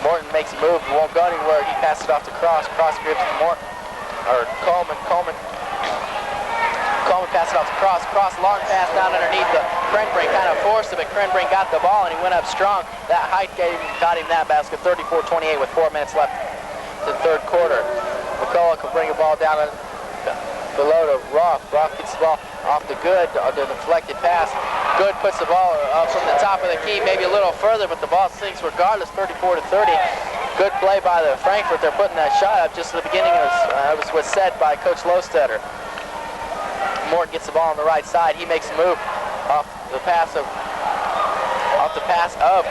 Morton makes a move, won't go anywhere. He passes it off to Cross. Cross gives to Morton, or Coleman. Coleman passes it off to Cross. Cross, long pass down underneath the Krenbrink, kind of forced it, but Krenbrink got the ball, and he went up strong. That height got him that basket, 34-28 with 4 minutes left to the third quarter. McCulloch will bring the ball down below to Roth. Roth gets the ball off to Good, the deflected pass. Good puts the ball up from the top of the key, maybe a little further, but the ball sinks regardless, 34-30. Good play by the Frankfort. They're putting that shot up just at the beginning. It was said by Coach Lostetter. Morton gets the ball on the right side. He makes a move off the pass of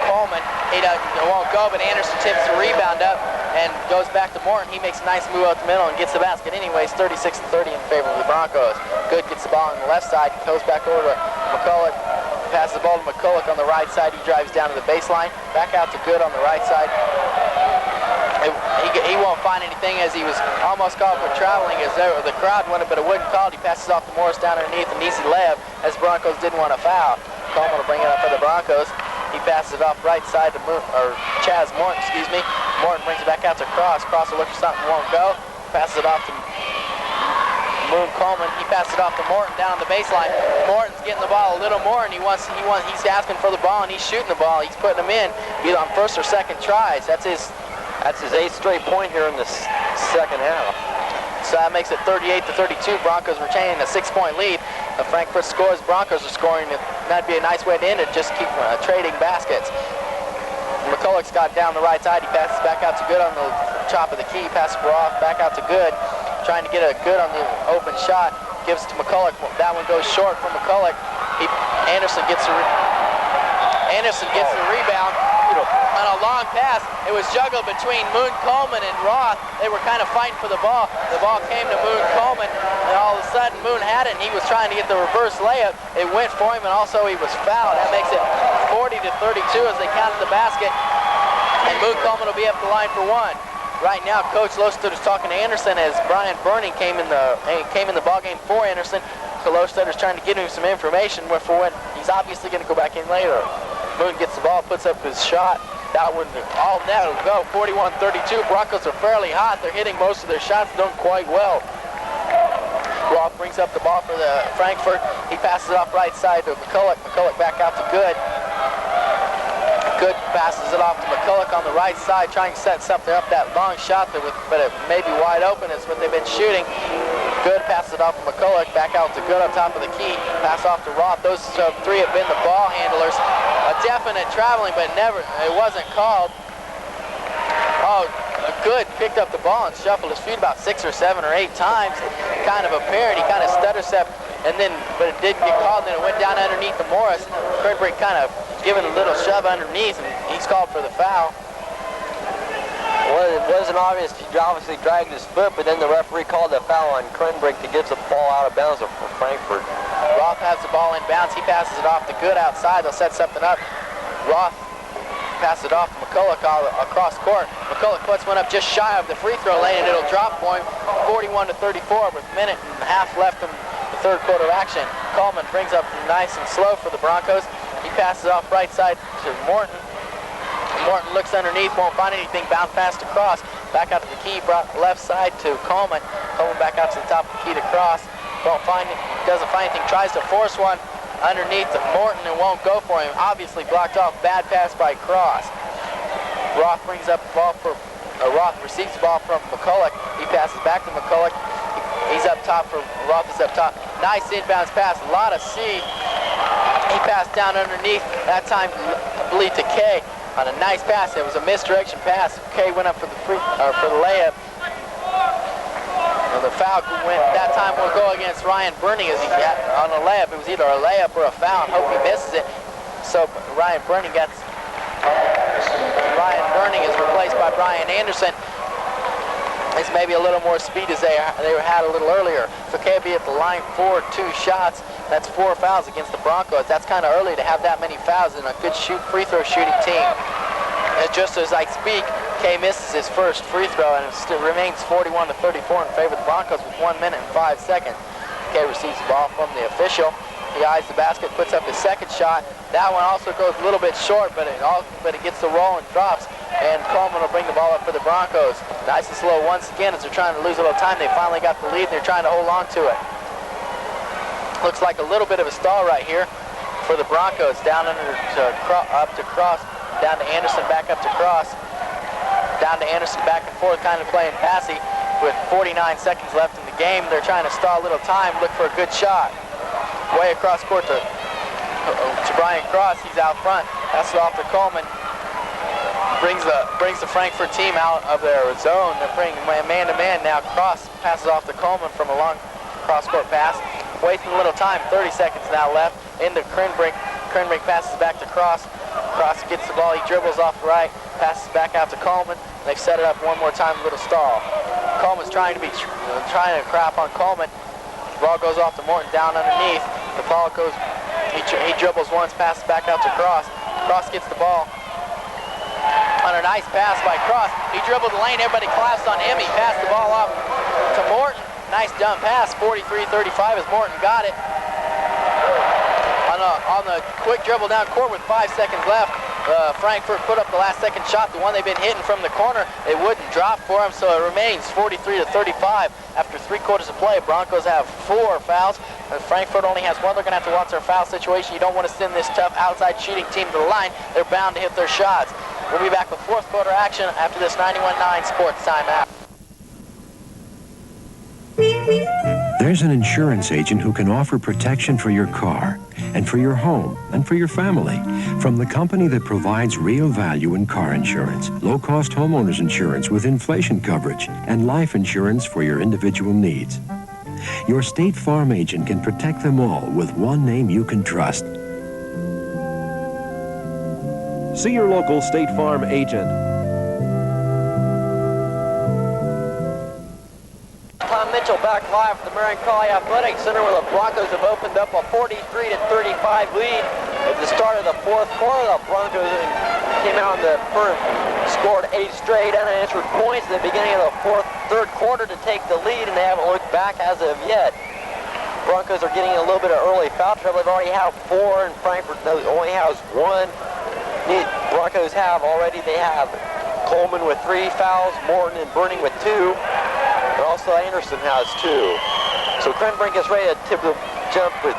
Coleman. It won't go, but Anderson tips the rebound up and goes back to Morton. He makes a nice move out the middle and gets the basket anyways, 36-30 in favor of the Broncos. Good gets the ball on the left side, goes back over to McCulloch, passes the ball to McCulloch on the right side. He drives down to the baseline, back out to Good on the right side. He won't find anything as he was almost called for traveling as the crowd wanted, but it wasn't called. He passes off to Morris down underneath, an easy layup as Broncos didn't want to foul. Coleman will bring it up for the Broncos. He passes it off right side to Chaz Morton, excuse me. Morton brings it back out to Cross. Cross will look for something, won't go. Passes it off to Moon Coleman. He passes it off to Morton down the baseline. Morton's getting the ball a little more, and he's asking for the ball, and he's shooting the ball. He's putting them in either on first or second tries. That's his 8th straight point here in the second half. So that makes it 38-32. Broncos retaining a 6-point lead. The Frankfurt scores. Broncos are scoring. That'd be a nice way to end it. Just keep trading baskets. McCulloch's got down the right side. He passes back out to Good on the top of the key. Passes Roth back out to Good. Trying to get a Good on the open shot. Gives it to McCulloch. That one goes short from McCulloch. Anderson gets the rebound. On a long pass, it was juggled between Moon Coleman and Roth. They were kind of fighting for the ball. The ball came to Moon Coleman, and all of a sudden Moon had it, and he was trying to get the reverse layup. It went for him, and also he was fouled. That makes it 40-32 as they count the basket, and Moon Coleman will be up the line for 1. Right now, Coach Lostetter is talking to Anderson as Brian Burning came in the ball game for Anderson. So Lostetter is trying to give him some information for when he's obviously going to go back in later. Moon gets the ball, puts up his shot. That one, all net will go, 41-32. Broncos are fairly hot. They're hitting most of their shots, done quite well. Roth brings up the ball for the Frankfurt. He passes it off right side to McCulloch. McCulloch back out to Good. Good passes it off to McCulloch on the right side, trying to set something up, that long shot, but it may be wide open. It's what they've been shooting. Good passes it off to McCulloch, back out to Good on top of the key. Pass off to Roth. Those 3 have been the ball handlers. A definite traveling, but it wasn't called. Oh, Good picked up the ball and shuffled his feet about 6 or 7 or 8 times. Kind of apparent. He kind of stutter-stepped, but it didn't get called, and then it went down underneath the Morris. Krenbrink kind of giving a little shove underneath, and he's called for the foul. Well, it wasn't obvious. He obviously dragged his foot, but then the referee called a foul on Krenbrink to give the ball out of bounds for Frankfurt. Roth has the ball in bounds. He passes it off to Good outside. They'll set something up. Roth passes it off to McCulloch across court. McCulloch puts one up just shy of the free throw lane, and it'll drop for him, 41-34 with a minute and a half left in the third quarter action. Coleman brings up nice and slow for the Broncos. He passes off right side to Morton. Morton looks underneath, won't find anything, bounce pass to Cross. Back out to the key, brought left side to Coleman. Coleman back out to the top of the key to Cross. Won't find it, doesn't find anything, tries to force one underneath to Morton and won't go for him. Obviously blocked off. Bad pass by Cross. Roth brings up the ball for, Roth receives the ball from McCulloch. He passes back to McCulloch. He's up top for, Roth is up top. Nice inbounds pass, a lot of speed. He passed down underneath. That time, I believe, to Kay on a nice pass. It was a misdirection pass. Kay went up for the layup. The foul that time will go against Ryan Burning as he got on a layup. It was either a layup or a foul. Hope he misses it. So Ryan Burning is replaced by Brian Anderson. It's maybe a little more speed as they had a little earlier. So KB at the line for 2 shots. That's 4 fouls against the Broncos. That's kind of early to have that many fouls in a good free throw shooting team. And just as I speak, Kay misses his first free throw, and it still remains 41-34 in favor of the Broncos with 1 minute and 5 seconds. Kay receives the ball from the official. He eyes the basket, puts up his second shot. That one also goes a little bit short, but it gets the roll and drops. And Coleman will bring the ball up for the Broncos. Nice and slow once again as they're trying to lose a little time. They finally got the lead, and they're trying to hold on to it. Looks like a little bit of a stall right here for the Broncos. Down up to Cross, down to Anderson, back up to Cross. Down to Anderson, back and forth, kind of playing passy. With 49 seconds left in the game, they're trying to stall a little time, look for a good shot. Way across court to Brian Cross. He's out front. Passes off to Coleman. Brings the Frankfort team out of their zone. They're bringing man-to-man now. Cross passes off to Coleman from a long cross-court pass. Wasting a little time. 30 seconds now left. Into Krenbrink. Krenbrink passes back to Cross. Cross gets the ball. He dribbles off the right. Passes back out to Coleman. They've set it up one more time. A little stall. Coleman's trying to crap on Coleman. The ball goes off to Morton down underneath. The ball goes. He dribbles once. Passes back out to Cross. Cross gets the ball. On a nice pass by Cross. He dribbled the lane. Everybody collapsed on him. He passed the ball off to Morton. Nice dump pass. 43-35 as Morton got it. On the quick dribble down court with 5 seconds left. Frankfort put up the last second shot, the one they've been hitting from the corner. It wouldn't drop for them, so it remains 43-35 after 3 quarters of play. Broncos have 4 fouls, and Frankfort only has 1. They're going to have to watch their foul situation. You don't want to send this tough outside shooting team to the line. They're bound to hit their shots. We'll be back with 4th quarter action after this 91-9 sports timeout. There's an insurance agent who can offer protection for your car and for your home and for your family from the company that provides real value in car insurance, low-cost homeowners insurance with inflation coverage, and life insurance for your individual needs. Your State Farm agent can protect them all with one name you can trust. See your local State Farm agent. Tom Mitchell back live from the Marion Crawley Athletic Center where the Broncos have opened up a 43-35 lead at the start of the 4th quarter. The Broncos came out in the first, scored 8 straight unanswered points at the beginning of the 3rd quarter to take the lead, and they haven't looked back as of yet. Broncos are getting a little bit of early foul trouble. They've already had 4, and Frankfort only has 1. The Broncos have already, they have Coleman with 3 fouls, Morton and Burning with 2. And also Anderson has 2. So Krenbrink is ready to tip the jump with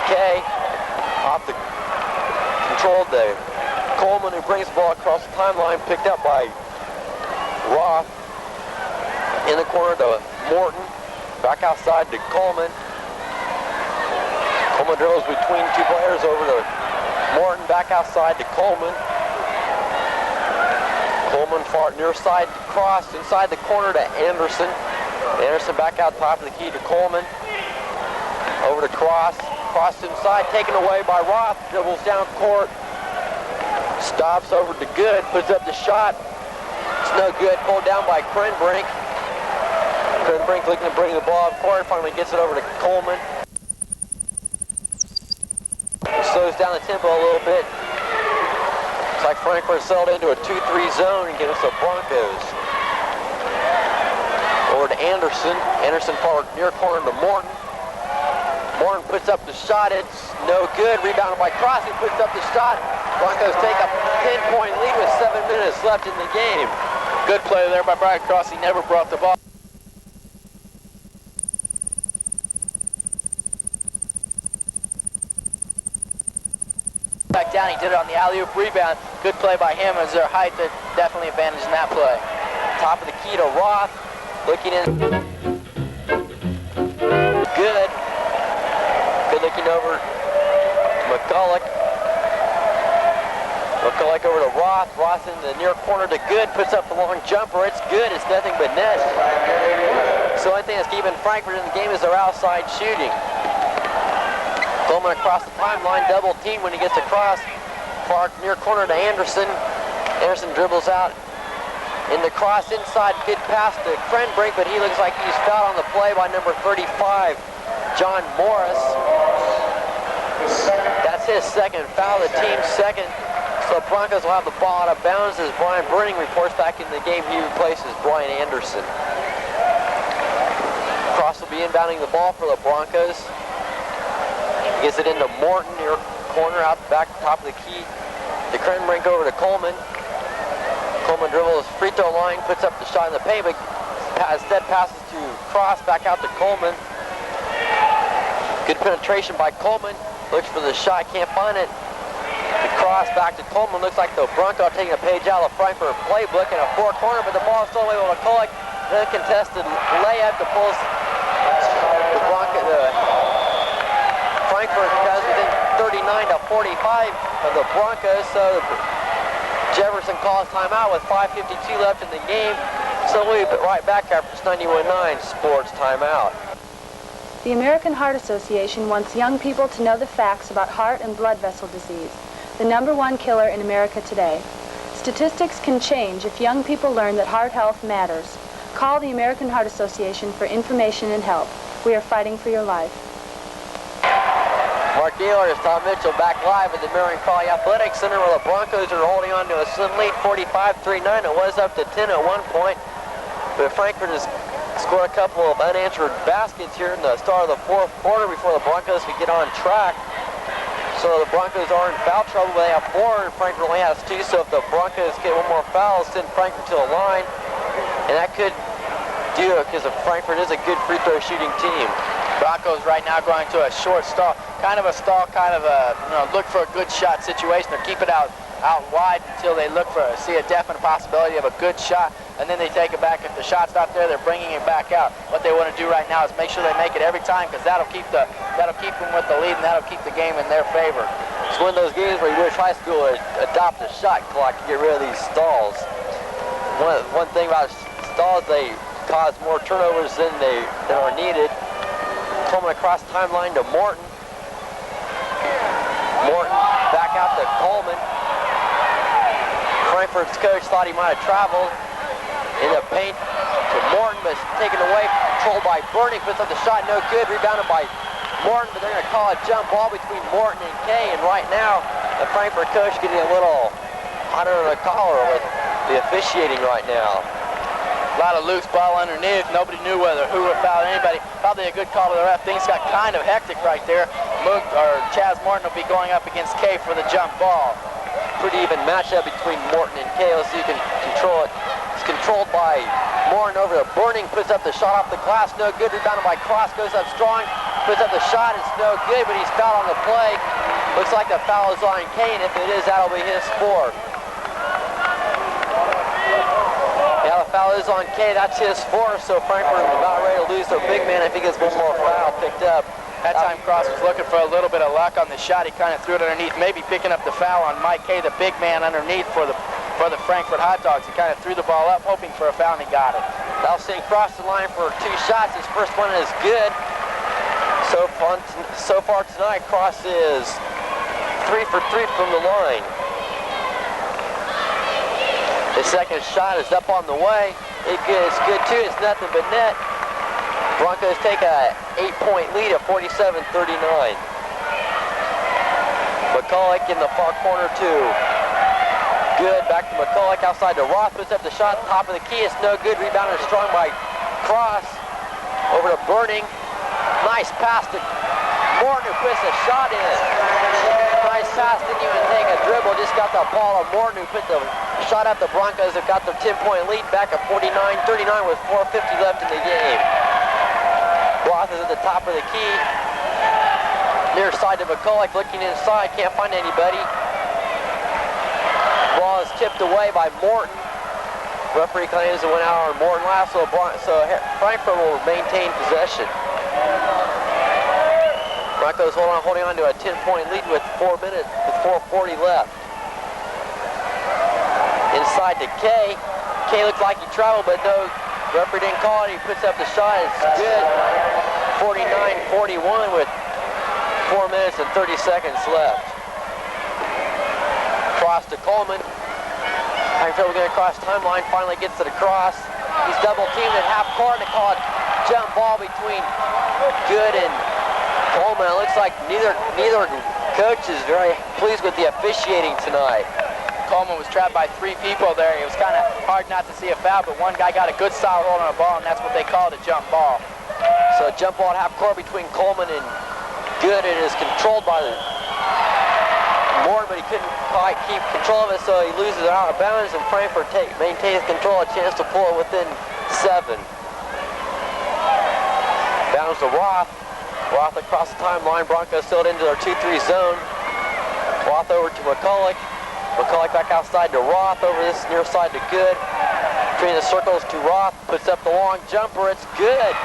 Kay. Off the controlled the Coleman, who brings the ball across the timeline, picked up by Roth. In the corner to Morton. Back outside to Coleman. Coleman drills between 2 players over to Morton, back outside to Coleman. Coleman far near side to Cross, inside the corner to Anderson. Anderson back out top of the key to Coleman. Over to Cross. Cross inside, taken away by Roth. Dribbles down court. Stops over to Good, puts up the shot. It's no good, pulled down by Krenbrink. Krenbrink looking to bring the ball up court, finally gets it over to Coleman. Slows down the tempo a little bit. Looks like Frankfort settled into a 2-3 zone against the Broncos. Over to Anderson. Anderson forward near corner to Morton. Morton puts up the shot. It's no good. Rebounded by Cross. He puts up the shot. Broncos take a 10-point lead with 7 minutes left in the game. Good play there by Brian Cross. He never brought the ball. Back down, he did it on the alley-oop rebound. Good play by him as their height, they're definitely advantage in that play. Top of the key to Roth, looking in. Good. Good looking over to McCulloch. McCulloch over to Roth. Roth in the near corner to Good, puts up the long jumper. It's good, it's nothing but net. So the only thing that's keeping Frankfort in the game is their outside shooting. Coleman across the timeline, double team when he gets across. Far near corner to Anderson. Anderson dribbles out in the cross inside. Good pass to Krenbrink, but he looks like he's fouled on the play by number 35, John Morris. That's his second foul, the team's second. So Broncos will have the ball out of bounds as Brian Burning reports back in the game. He replaces Brian Anderson. Cross will be inbounding the ball for the Broncos. Gets it into Morton, near corner, out the back, top of the key. To Krenbrink over to Coleman. Coleman dribbles free throw line, puts up the shot in the paint, but instead passes to Cross, back out to Coleman. Good penetration by Coleman. Looks for the shot, can't find it. The Cross back to Coleman. Looks like the Bronco taking a page out of the Frankfort playbook in a four-corner, but the ball is still away with McCulloch. Then contested layup to pull the Bronco. Frankfort goes within 39 to 45 of the Broncos, so Jefferson calls timeout with 5:52 left in the game. So we'll be right back after this 91.9 Sports Timeout. The American Heart Association wants young people to know the facts about heart and blood vessel disease, the #1 killer in America today. Statistics can change if young people learn that heart health matters. Call the American Heart Association for information and help. We are fighting for your life. Mark Gaylor, Tom Mitchell back live at the Marion Crawley Athletic Center where the Broncos are holding on to a slim lead, 45-39. It was up to 10 at one point, but Frankfort has scored a couple of unanswered baskets here in the start of the fourth quarter before the Broncos could get on track. So the Broncos are in foul trouble, but they have 4, and Frankfort only has 2, so if the Broncos get one more foul, send Frankfort to the line, and that could do it because Frankfort is a good free throw shooting team. Broncos right now going to a short stall, kind of a stall, kind of a look for a good shot situation. They keep it out wide until they see a definite possibility of a good shot, and then they take it back. If the shot's not there, they're bringing it back out. What they want to do right now is make sure they make it every time, because that'll keep them with the lead, and that'll keep the game in their favor. It's one of those games where you wish high school would adopt a shot clock to get rid of these stalls. One thing about stalls, they cause more turnovers than are needed. Coming across the timeline to Morton. Morton back out to Coleman. Frankfort's coach thought he might have traveled in the paint to Morton, but it's taken away, controlled by Burning, puts up the shot, no good, rebounded by Morton, but they're going to call a jump ball between Morton and Kay, and right now the Frankfort coach getting a little hot under the collar with the officiating right now. A lot of loose ball underneath. Nobody knew who would foul anybody. Probably a good call to the ref. Things got kind of hectic right there. Chaz Morton will be going up against Kay for the jump ball. Pretty even matchup between Morton and Kay. Let's see who can control it. It's controlled by Morton over to Burning. Puts up the shot off the glass. No good. Rebounded by Cross. Goes up strong. Puts up the shot. It's no good, but he's fouled on the play. Looks like the foul is on Kay, and if it is, that'll be his 4th. Yeah, the foul is on Kay. That's his 4th, so Frankfort is about ready to lose their big man if he gets one more foul picked up. That time Cross was looking for a little bit of luck on the shot. He kind of threw it underneath, maybe picking up the foul on Mike Kay, the big man underneath for the Frankfort Hot Dogs. He kind of threw the ball up, hoping for a foul, and he got it. Dalsing crossed the line for 2 shots. His first one is good. So far tonight, Cross is 3 for 3 from the line. His second shot is up on the way. It's good too. It's nothing but net. Broncos take a 8-point lead at 47-39. McCulloch in the far corner too. Good. Back to McCulloch outside to Roth. Puts up the shot. Top of the key. It's no good. Rebounded strong by Cross. Over to Burning. Nice pass to Morton, who puts a shot in. Nice pass, didn't even take a dribble, just got the ball of Morton, who put the shot up. The Broncos have got their 10-point lead back at 49-39 with 4:50 left in the game. Roth is at the top of the key. Near side to McCulloch, looking inside, can't find anybody. Ball is tipped away by Morton. Referee claims it went out on Morton last, so Frankfort will maintain possession. Broncos holding on to a 10-point lead with 4:40 left. Inside to Kay. Kay looked like he traveled, but no, referee didn't call it. He puts up the shot. It's good. 49-41 with 4 minutes and 30 seconds left. Cross to Coleman. Frankfort going to cross timeline, finally gets to the cross. He's double teamed at half court and called jump ball between Good and Coleman. It looks like neither coach is very pleased with the officiating tonight. Coleman was trapped by 3 people there. It was kind of hard not to see a foul, but one guy got a good solid hold on a ball, and that's what they called a jump ball. So a jump ball at half court between Coleman and Good. It is controlled by Morton, but he couldn't quite keep control of it, so he loses it out of bounds, and Frankfort maintains control, a chance to pull it within 7. Bounds to Roth. Roth across the timeline. Broncos still into their 2-3 zone. Roth over to McCulloch. McCulloch back outside to Roth, over this near side to Good. Between the circles to Roth, puts up the long jumper, it's good.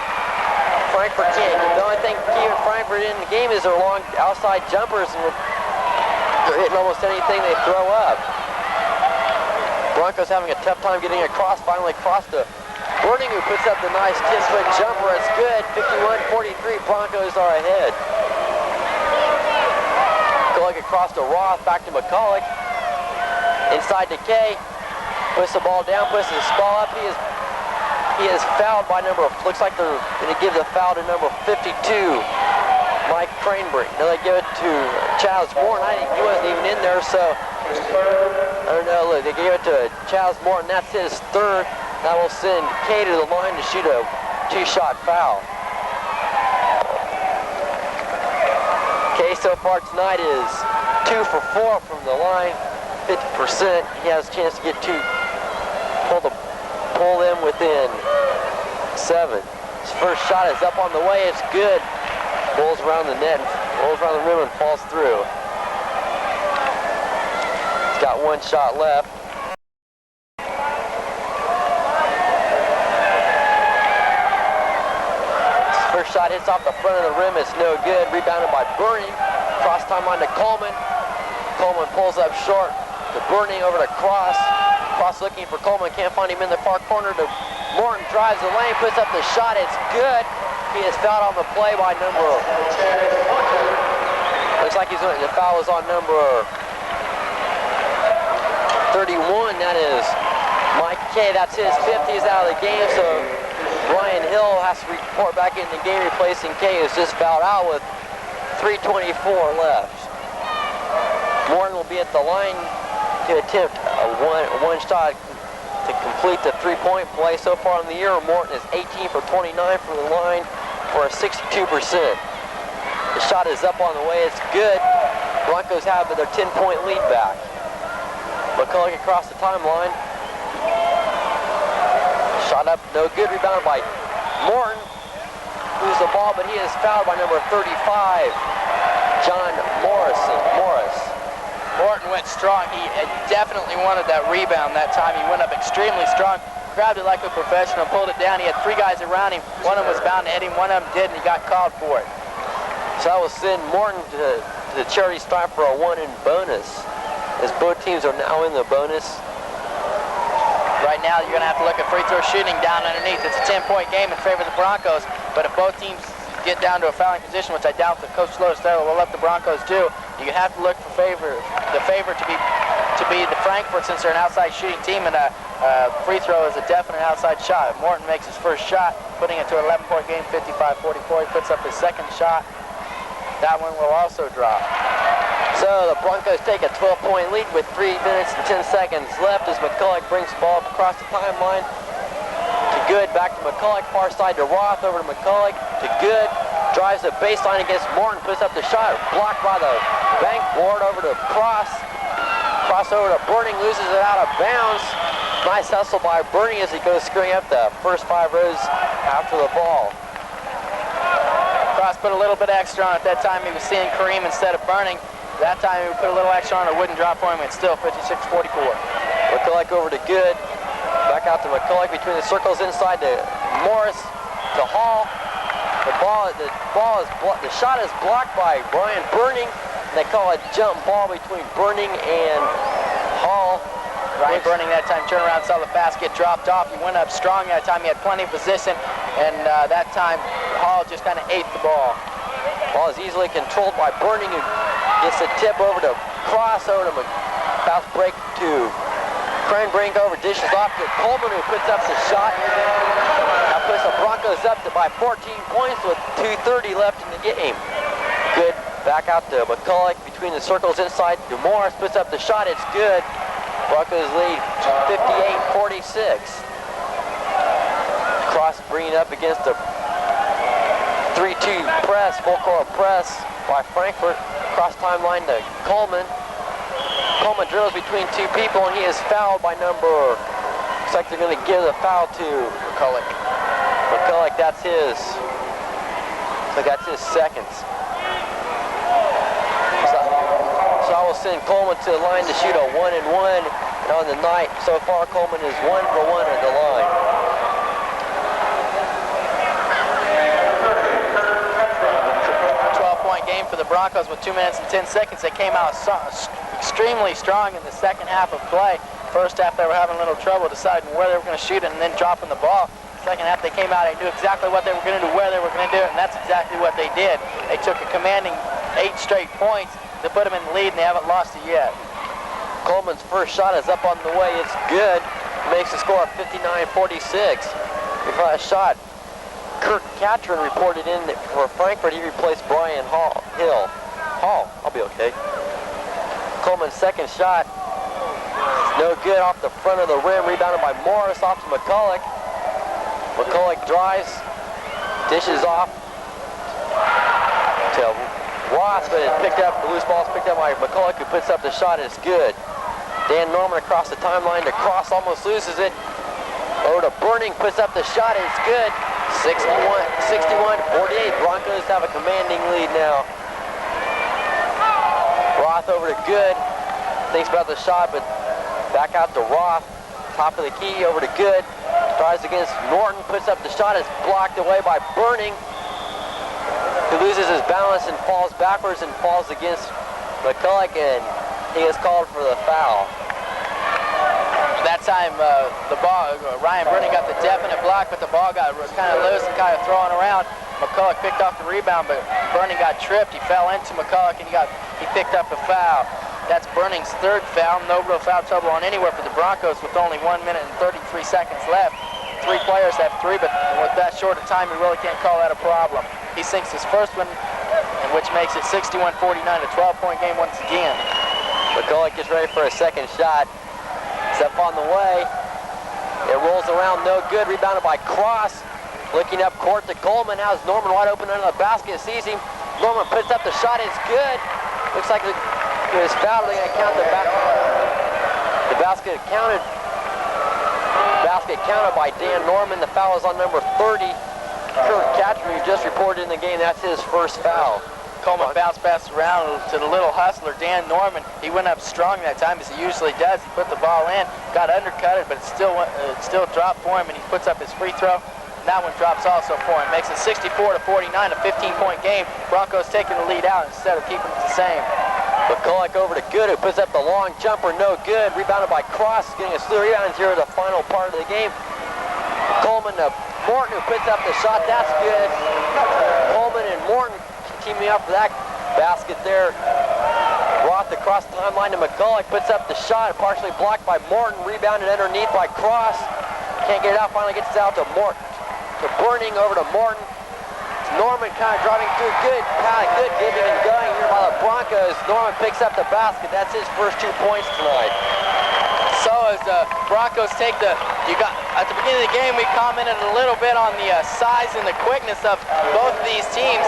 Frankfort can't. The only thing keeping Frankfort in the game is their long outside jumpers, and they're hitting almost anything they throw up. Broncos having a tough time getting across, finally across to Burning, who puts up the nice 10-foot jumper, it's good. 51-43, Broncos are ahead. Going across to Roth, back to McCulloch. Inside to Kay, puts the ball down, puts the ball up. He is fouled by looks like they're going to give the foul to number 52, Mike Cranberry. Now they give it to Chaz Morton. He wasn't even in there, so I don't know. Look, they gave it to Chaz Morton. That's his 3rd. That will send Kay to the line to shoot a 2-shot foul. Kay so far tonight is 2 for 4 from the line, 50%. He has a chance to get pull them within 7. His first shot is up on the way. It's good. Rolls around the net, rolls around the rim, and falls through. He's got 1 shot left. His first shot hits off the front of the rim. It's no good. Rebounded by Burning. Cross timeline to Coleman. Coleman pulls up short to Burning, over to Cross. Cross looking for Coleman, can't find him in the far corner. To Morton, drives the lane, puts up the shot, it's good. He is fouled on the play by number, looks like the foul is on number 31. That is Mike Kay. That's his 5th. He's out of the game, so Ryan Hill has to report back in the game, replacing Kay, who's just fouled out with 3:24 left. Morton will be at the line to attempt a one shot to complete the 3-point play. So far in the year, Morton is 18 for 29 from the line for a 62%. The shot is up on the way, it's good. Broncos have their 10-point lead back. McCulloch across the timeline. Shot up, no good, rebounded by Morton. Loses the ball, but he is fouled by number 35, John Morris. Morton went strong. He definitely wanted that rebound that time. He went up extremely strong, grabbed it like a professional, pulled it down. He had 3 guys around him. One of them was bound to hit him, one of them did, and he got called for it. So that will send Morton to the charity stripe for a 1-in bonus, as both teams are now in the bonus. Right now, you're going to have to look at free throw shooting down underneath. It's a 10-point game in favor of the Broncos, but if both teams get down to a fouling position, which I doubt that Coach Lostero will let the Broncos do, you have to look for the favor to be the Frankfort, since they're an outside shooting team, and a free throw is a definite outside shot. If Morton makes his first shot, putting it to an 11-point game, 55-44. He puts up his 2nd shot. That one will also drop. So the Broncos take a 12-point lead with 3 minutes and 10 seconds left as McCulloch brings the ball up across the timeline. To Good, back to McCulloch, far side to Roth, over to McCulloch, to Good, drives the baseline against Morton, puts up the shot, blocked by the bank board, over to Cross. Cross over to Burning, loses it out of bounds. Nice hustle by Burning as he goes screwing up the first 5 rows after the ball. Cross put a little bit extra on at that time. He was seeing Kareem instead of Burning. That time he put a little extra on it, wouldn't drop for him, and still 56-44. McCulloch over to Good. Back out to McCulloch between the circles inside to Morris to Hall. The shot is blocked by Brian Burning. And they call it jump ball between Burning and Hall. Ryan Burning that time turned around, saw the basket dropped off. He went up strong that time. He had plenty of position, and that time Hall just kind of ate the ball. Ball is easily controlled by Burning, who gets a tip over to Cross, over to bounce break to Cranbrink, over dishes off to Coleman, who puts up the shot. Now puts the Broncos up by 14 points with 2:30 left in the game. Good. Back out to McCulloch between the circles inside to Morris, puts up the shot. It's good. Broncos lead 58-46. Cross bringing up against a 3-2 press, full court press by Frankfort. Cross timeline to Coleman. Coleman drills between two people, and he is fouled by number, looks like they're going to give the foul to McCulloch. McCulloch, that's his seconds. So I will send Coleman to the line to shoot a 1-and-1. And on the night, so far, Coleman is 1 for 1 at the line. Game for the Broncos with 2 minutes and 10 seconds. They came out extremely strong in the second half of play. First half they were having a little trouble deciding where they were going to shoot it and then dropping the ball. Second half they came out, they knew exactly what they were going to do, where they were going to do it, and that's exactly what they did. They took a commanding 8 straight points to put them in the lead, and they haven't lost it yet. Coleman's first shot is up on the way. It's good. Makes the score 59-46. Before that shot, Kirk Catron reported in for Frankfort. He replaced Brian Hall. I'll be okay. Coleman's second shot, no good, off the front of the rim. Rebounded by Morris, off to McCulloch. McCulloch drives, dishes off to Ross, but it's picked up. The loose ball is picked up by McCulloch, who puts up the shot. It's good. Dan Norman across the timeline to Cross, almost loses it. Over to Burning, puts up the shot. It's good. 61-48. Broncos have a commanding lead now. Roth over to Good. Thinks about the shot, but back out to Roth. Top of the key, over to Good. Tries against Norton, puts up the shot. It's blocked away by Burning, who loses his balance and falls backwards and falls against McCulloch, and he is called for the foul. That time, Ryan Burning got the definite block, but the ball was kind of loose and kind of thrown around. McCulloch picked off the rebound, but Burning got tripped. He fell into McCulloch, and he picked up a foul. That's Burning's third foul. No real foul trouble on anywhere for the Broncos with only 1 minute and 33 seconds left. 3 players have 3, but with that short a time, you really can't call that a problem. He sinks his first one, which makes it 61-49, a 12-point game once again. McCulloch gets ready for a second shot. It's up on the way. It rolls around, no good. Rebounded by Cross. Looking up court to Coleman. Now is Norman wide open under the basket. Sees him. Norman puts up the shot. It's good. Looks like it was fouled. They're going to count the basket counted. Basket counted by Dan Norman. The foul is on number 30. Kirk Catron, who just reported in the game. That's his first foul. Coleman bounced pass around to the little hustler, Dan Norman. He went up strong that time, as he usually does. He put the ball in, got undercutted, but it still dropped for him, and he puts up his free throw. That one drops also for him. Makes it 64-49, a 15-point game. Broncos taking the lead out instead of keeping it the same. McCulloch over to Good, who puts up the long jumper, no good. Rebounded by Cross, getting a slew of rebounds here at the final part of the game. Coleman to Morton, who puts up the shot. That's good. Coleman and Morton teaming up for that basket there. Roth across the timeline to McCulloch, puts up the shot, partially blocked by Morton, rebounded underneath by Cross. Can't get it out, finally gets it out to Morton. To Burning, over to Morton. Norman kind of driving through, good giving and going here by the Broncos. Norman picks up the basket. That's his first 2 points tonight. So as the Broncos take at the beginning of the game, we commented a little bit on the size and the quickness of both of these teams.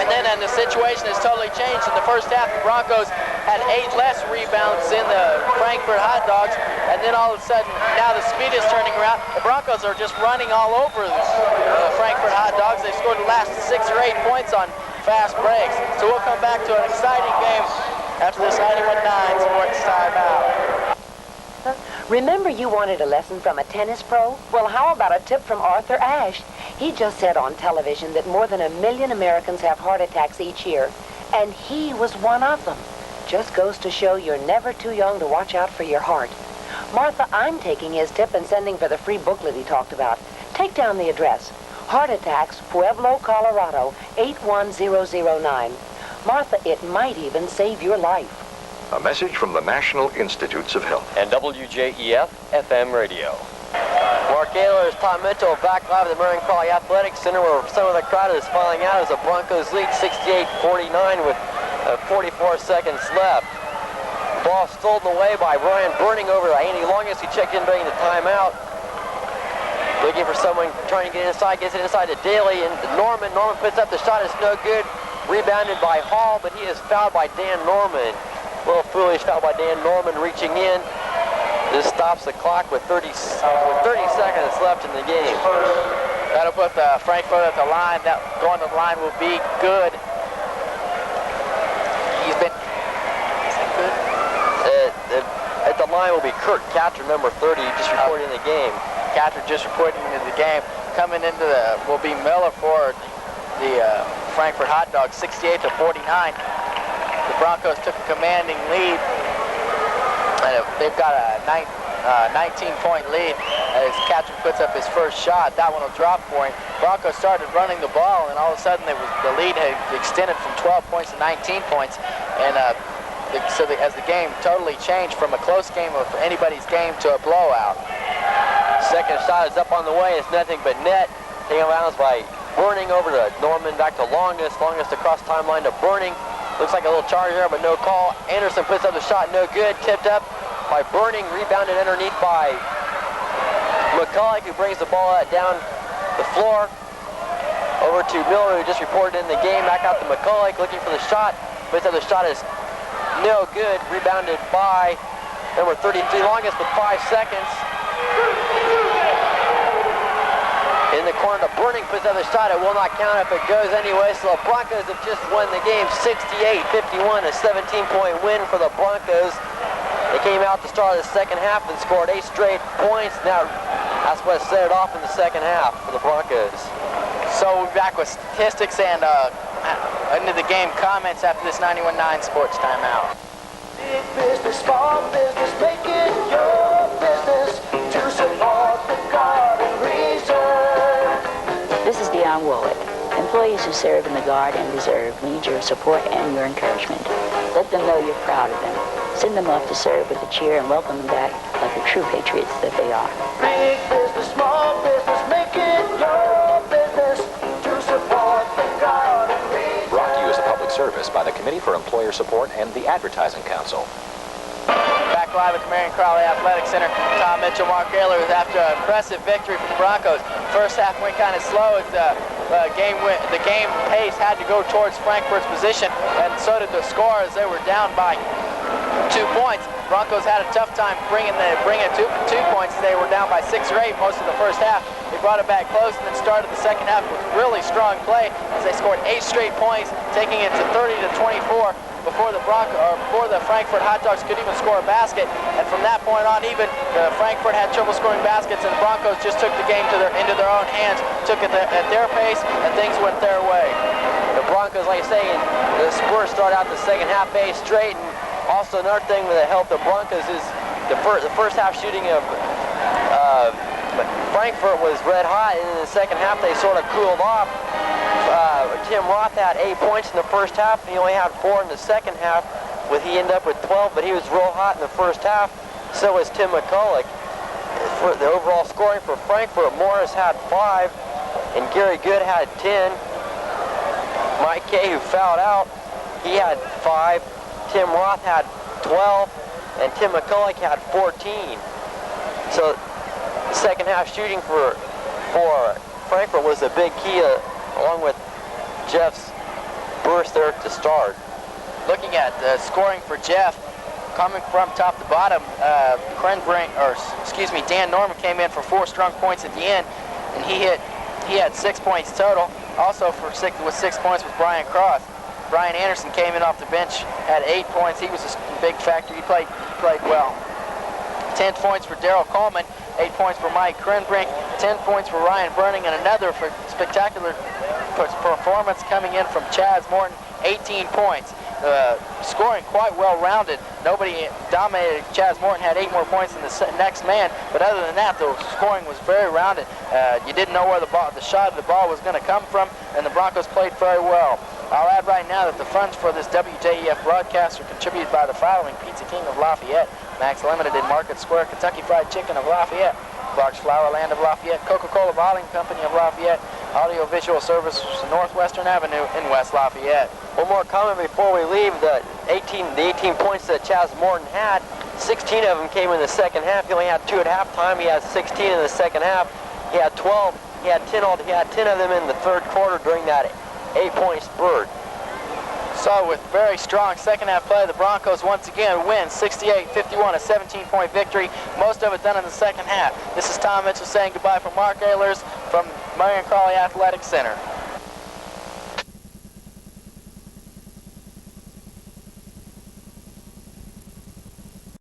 And then the situation has totally changed. In the first half, the Broncos had 8 less rebounds in the Frankfort Hot Dogs. And then all of a sudden, now the speed is turning around. The Broncos are just running all over the Frankfort Hot Dogs. They scored the last 6 or 8 points on fast breaks. So we'll come back to an exciting game after this 91-9 sports timeout. Remember you wanted a lesson from a tennis pro? Well, how about a tip from Arthur Ashe? He just said on television that more than 1 million Americans have heart attacks each year, and he was one of them. Just goes to show you're never too young to watch out for your heart. Martha, I'm taking his tip and sending for the free booklet he talked about. Take down the address. Heart Attacks, Pueblo, Colorado, 81009. Martha, it might even save your life. A message from the National Institutes of Health. And WJEF FM radio. Mark Ayler's Tom Mitchell back live at the Marion Crawley Athletic Center where some of the crowd is filing out as the Broncos lead 68-49 with 44 seconds left. Ball stolen away by Brian Burning over to Andy Longus, who checked in during the timeout. Looking for someone trying to get inside, gets it inside to Daly and Norman. Norman puts up the shot, it's no good. Rebounded by Hall, but he is fouled by Dan Norman. A little foolish foul by Dan Norman reaching in. This stops the clock with 30 seconds left in the game. That'll put Frankfort at the line. That going to the line will be good. He's been good. At the line will be Kurt Catcher, number 30, just reporting the game. Catcher just reporting into the game. Coming into the will be Miller for the Frankfort Hot Dogs, 68-49. The Broncos took a commanding lead. They've got a 19-point lead as Catcher puts up his first shot. That one will drop for him. Broncos started running the ball, and all of a sudden the lead had extended from 12 points to 19 points. And as the game totally changed from a close game of anybody's game to a blowout. Second shot is up on the way. It's nothing but net. Taking around by Burning over to Norman, back to Longus. Longus across timeline to Burning. Looks like a little charge there, but no call. Anderson puts up the shot, no good. Tipped up by Burning, rebounded underneath by McCulloch, who brings the ball down the floor. Over to Miller, who just reported in the game. Back out to McCulloch, looking for the shot. Puts up the shot is no good. Rebounded by number 33, Longus with 5 seconds. In the corner to Burning, puts up the shot. It will not count if it goes anyway. So the Broncos have just won the game 68-51, a 17-point win for the Broncos. They came out to start the second half and scored 8 straight points. Now that's what set it off in the second half for the Broncos. So we're back with statistics and into the game comments after this 91-9 sports timeout. Big business, small business, make it your business to support the Guard and Reserve. This is Dionne Woolett. Employees who serve in the Guard and Reserve need your support and your encouragement. Let them know you're proud of them. Send them off to serve with a cheer and welcome them back like the true patriots that they are. Big business, small business, make it your business to support the Guard and Reserve. Brought to you as a public service by the Committee for Employer Support and the Advertising Council. Back live at the Marion Crawley Athletic Center, Tom Mitchell, Mark Ayler is after an impressive victory for the Broncos. First half went kind of slow as the game pace had to go towards Frankfort's position, and so did the score as they were down by 2 points. Broncos had a tough time bringing 2 points. They were down by 6 or 8 most of the first half. They brought it back close and then started the second half with really strong play as they scored 8 straight points, taking it to 30-24 before the Frankfort Hot Dogs could even score a basket. And from that point on, even Frankfort had trouble scoring baskets, and the Broncos just took the game into their own hands, took it at their pace, and things went their way. The Broncos, like I say, the Spurs start out the second half 8 straight. And also another thing that helped the Broncos is the first half shooting of Frankfort was red hot, and in the second half they sort of cooled off. Tim Roth had 8 points in the first half, and he only had 4 in the second half. He ended up with 12, but he was real hot in the first half. So was Tim McCulloch. For the overall scoring for Frankfort, Morris had 5, and Gary Good had 10. Mike Kay, who fouled out, he had 5. Tim Roth had 12, and Tim McCulloch had 14. So the second half shooting for Frankfort was a big key, along with Jeff's burst there to start. Looking at scoring for Jeff, coming from top to bottom, Dan Norman came in for 4 strong points at the end, and he had 6 points total. Also with 6 points was Brian Cross. Brian Anderson came in off the bench, had 8 points. He was a big factor. He played well. 10 points for Daryl Coleman, 8 points for Mike Krenbrink, 10 points for Ryan Burning, and another spectacular performance coming in from Chaz Morton, 18 points. Scoring quite well-rounded. Nobody dominated. Chaz Morton had 8 more points than the next man, but other than that, the scoring was very rounded. You didn't know where the shot of the ball was going to come from, and the Broncos played very well. I'll add right now that the funds for this WJEF broadcast are contributed by the following: Pizza King of Lafayette, Max Limited in Market Square, Kentucky Fried Chicken of Lafayette, Clark's Flower Land of Lafayette, Coca-Cola Bottling Company of Lafayette, Audio Visual Services Northwestern Avenue in West Lafayette. One more comment before we leave. The 18 points that Chaz Morton had, 16 of them came in the second half. He only had 2 at halftime. He had 16 in the second half. He had 12. He had 10 of them in the third quarter during that 8-point spurt. So with very strong second half play, the Broncos once again win 68-51, a 17-point victory, most of it done in the second half. This is Tom Mitchell saying goodbye from Mark Ehlers from Marion Crawley Athletic Center.